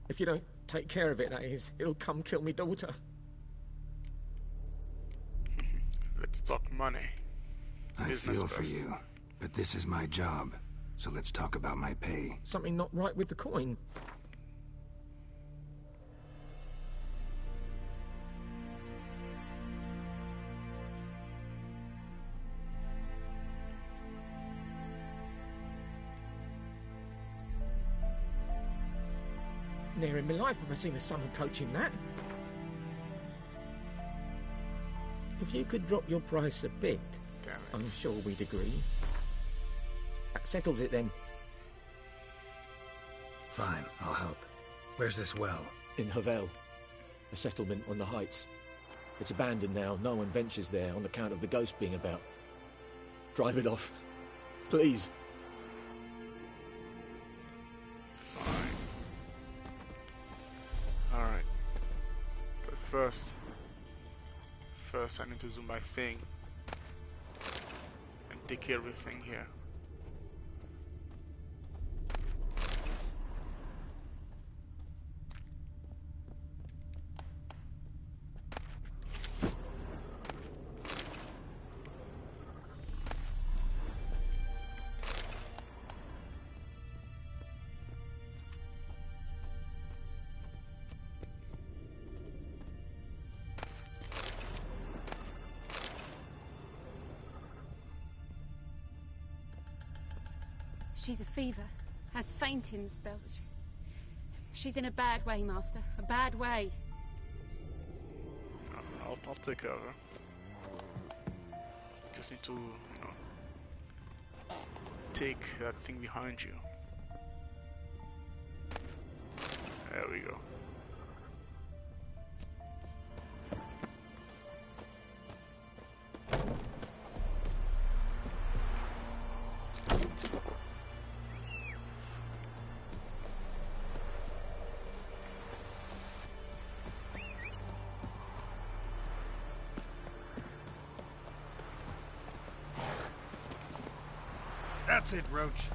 if you don't take care of it, that is, it'll come kill me daughter. Let's talk money. I Business feel for first. you, but this is my job, so let's talk about my pay. Something not right with the coin. Never in my life have I seen a sum approaching that. If you could drop your price a bit, I'm sure we'd agree. That settles it then. Fine, I'll help. Where's this well? In Havel, a settlement on the heights. It's abandoned now, no one ventures there on account of the ghost being about. Drive it off, please. Alright. But first I need to do my thing and take care of everything here. She's a fever. Has fainting spells. She's in a bad way, Master. A bad way. I'll take care of her. Just need to, you know, take that thing behind you. There we go. That's it, Roach.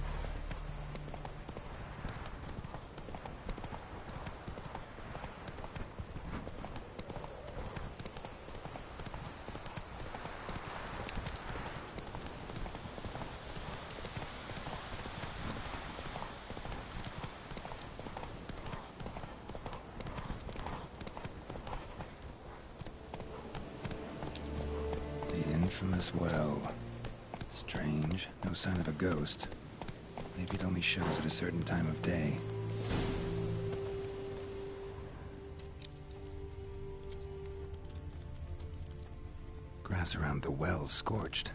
The infamous well. Strange. No sign of a ghost. Maybe it only shows at a certain time of day. Grass around the well scorched.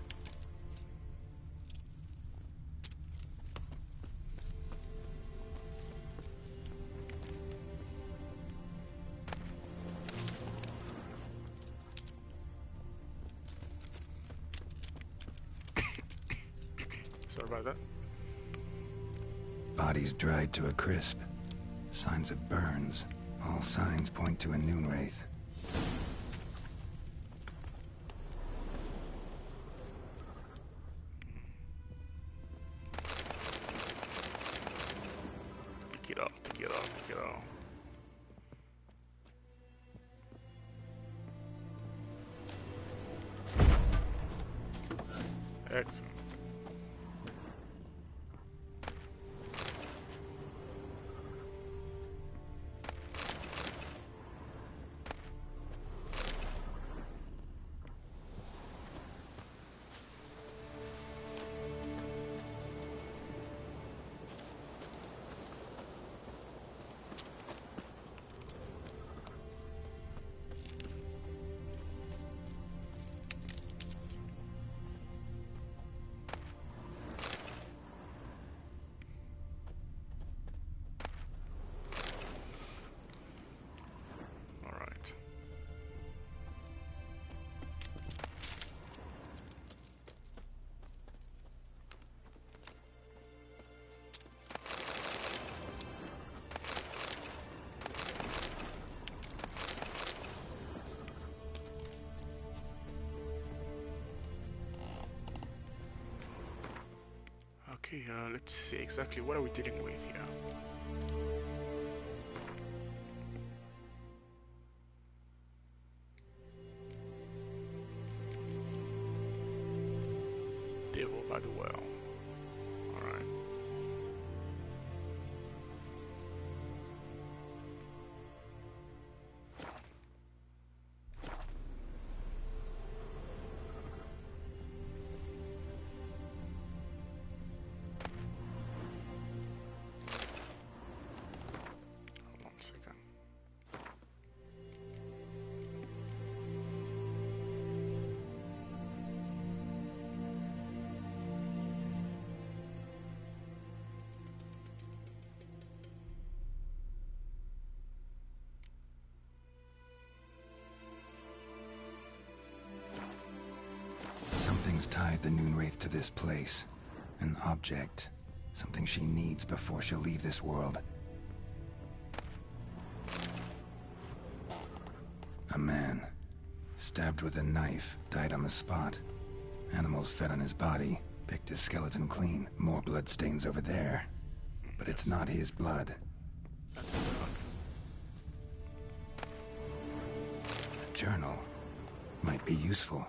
Sorry about that. Bodies dried to a crisp. Signs of burns. All signs point to a Noonwraith. Take it off, take it off, take it off. Excellent. Okay, let's see exactly what are we dealing with here. Devil by the well. Alright. Something's tied the Noonwraith to this place. An object. Something she needs before she'll leave this world. A man. Stabbed with a knife, died on the spot. Animals fed on his body, picked his skeleton clean. More bloodstains over there. But it's not his blood. A journal. Might be useful.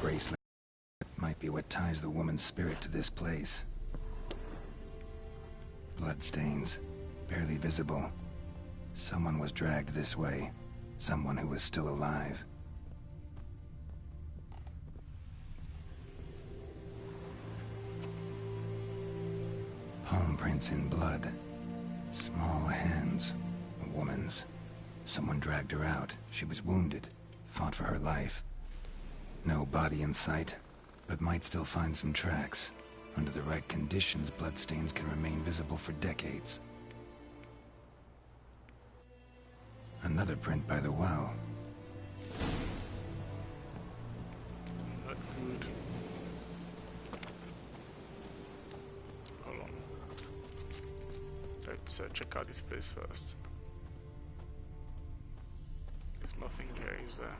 bracelet might be what ties the woman's spirit to this place. Bloodstains, barely visible. Someone was dragged this way. Someone who was still alive. Palm prints in blood. Small hands. A woman's. Someone dragged her out. She was wounded. Fought for her life. No body in sight, but might still find some tracks. Under the right conditions, bloodstains can remain visible for decades. Another print by the well. Not good. Hold on. Let's check out this place first. There's nothing here, is there?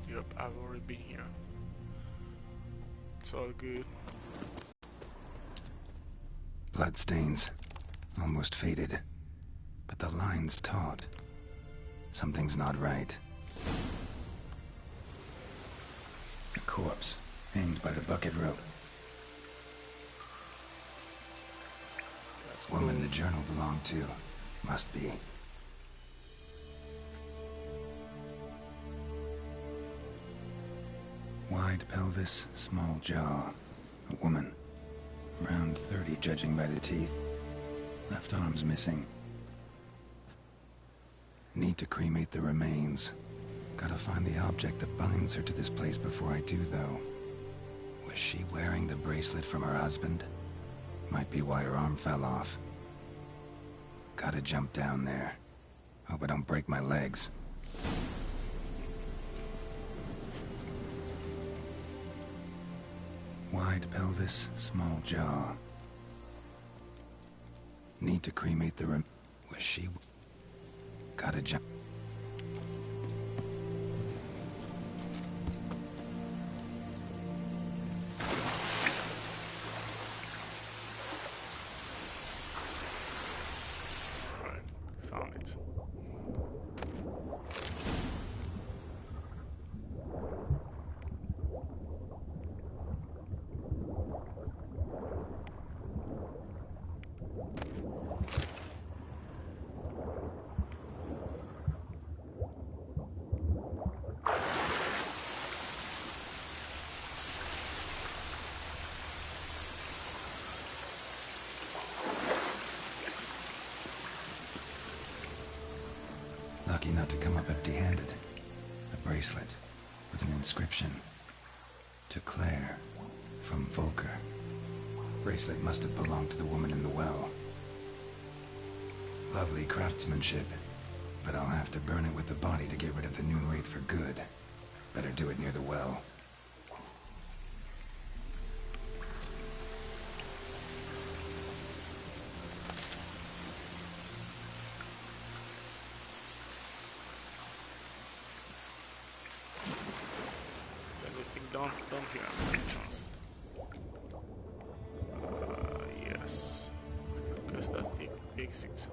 Yep, I've already been here. It's all good. Bloodstains. Almost faded. But the line's taut. Something's not right. A corpse, hanged by the bucket rope. That's Woman cool. the journal belonged to. Must be. Wide pelvis, small jaw. A woman. Around 30, judging by the teeth. Left arm's missing. Need to cremate the remains. Gotta find the object that binds her to this place before I do, though. Was she wearing the bracelet from her husband? Might be why her arm fell off. Gotta jump down there. Hope I don't break my legs. Wide pelvis, small jaw. Need to cremate the Was she... Gotta jump... Alright, found it. Lucky not to come up empty-handed. A bracelet with an inscription. To Claire, from Volker. Bracelet must have belonged to the woman in the well. Lovely craftsmanship, but I'll have to burn it with the body to get rid of the Noon Wraith for good. Better do it near the well. Is anything done here? Any chance? Yes. Guess that's the exit.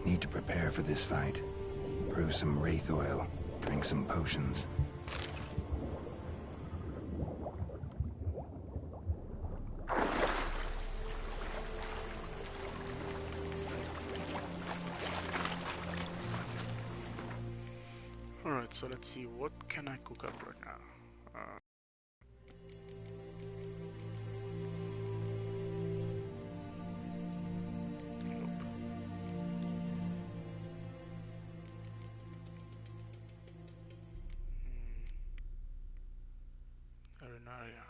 Need to prepare for this fight. Brew some wraith oil. Drink some potions. Alright, so let's see, what can I cook up right now? Arenaria.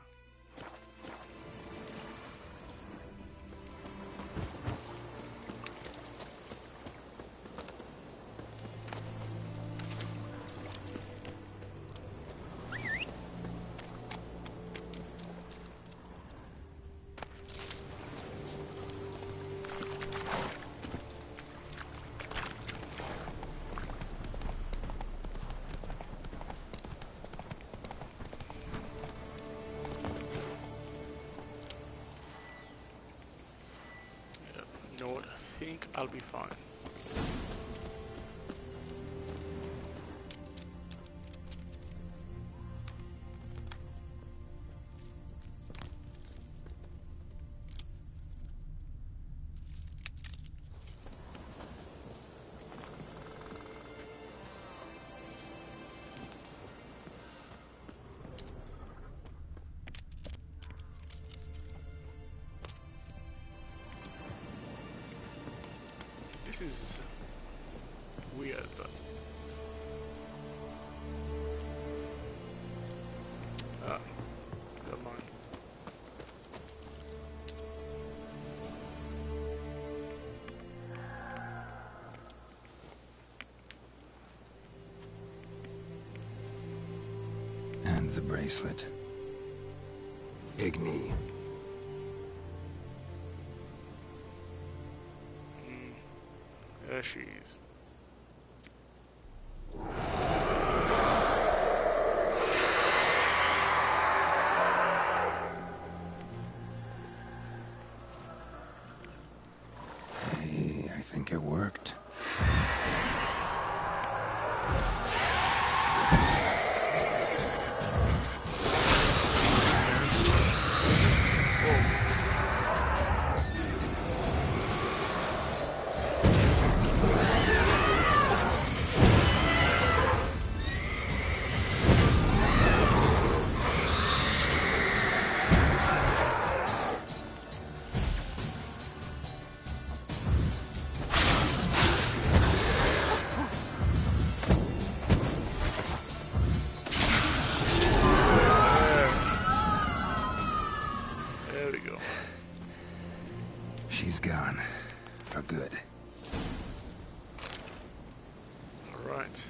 You know what, I think I'll be fine. This is weird, but never mind. And the bracelet. Igni. There she is. Hey, I think it worked. She's gone. For good. Alright.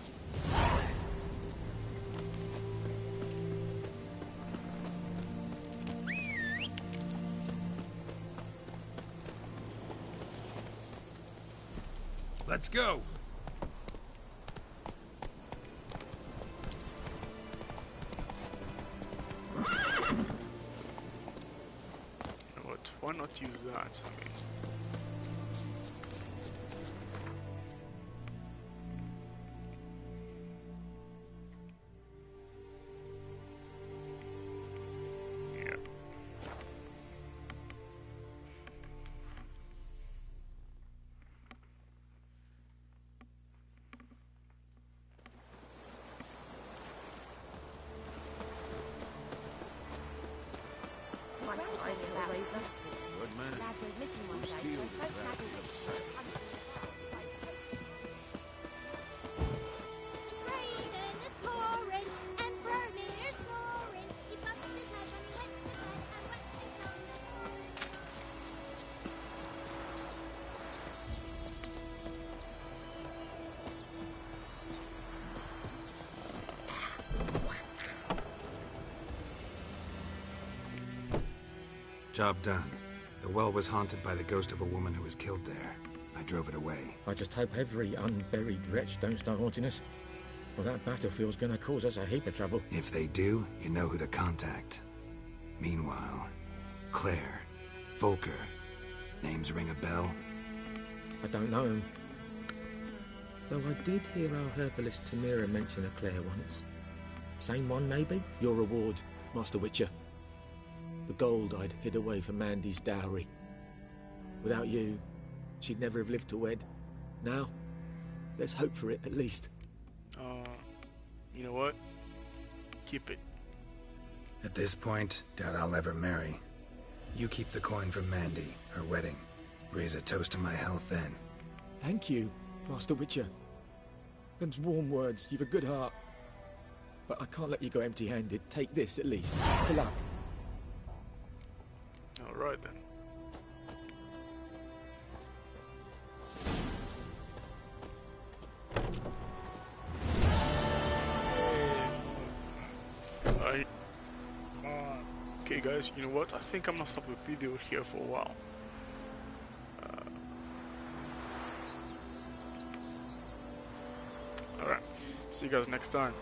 Let's go. Why not use that? I mean, yeah. Good man. Lad, we're missing one day, so Field is hope Lad rapidly will upset. It's raining, it's pouring, and Vermeer's snoring. He busts his head when he went to bed and wet his nose this morning. Job done. The well was haunted by the ghost of a woman who was killed there. I drove it away. I just hope every unburied wretch don't start haunting us. Well, that battlefield's gonna cause us a heap of trouble. If they do, you know who to contact. Meanwhile, Claire, Volker. Names ring a bell? I don't know him. Though I did hear our herbalist Tamira mention a Claire once. Same one, maybe? Your reward, Master Witcher. The gold I'd hid away for Mandy's dowry. Without you, she'd never have lived to wed. Now, let's hope for it, at least. You know what? Keep it. At this point, doubt I'll ever marry. You keep the coin from Mandy, her wedding. Raise a toast to my health then. Thank you, Master Witcher. Them's warm words. You've a good heart. But I can't let you go empty-handed. Take this, at least. For luck. Alright then. Okay guys, you know what? I think I'm gonna stop the video here for a while. Alright, see you guys next time.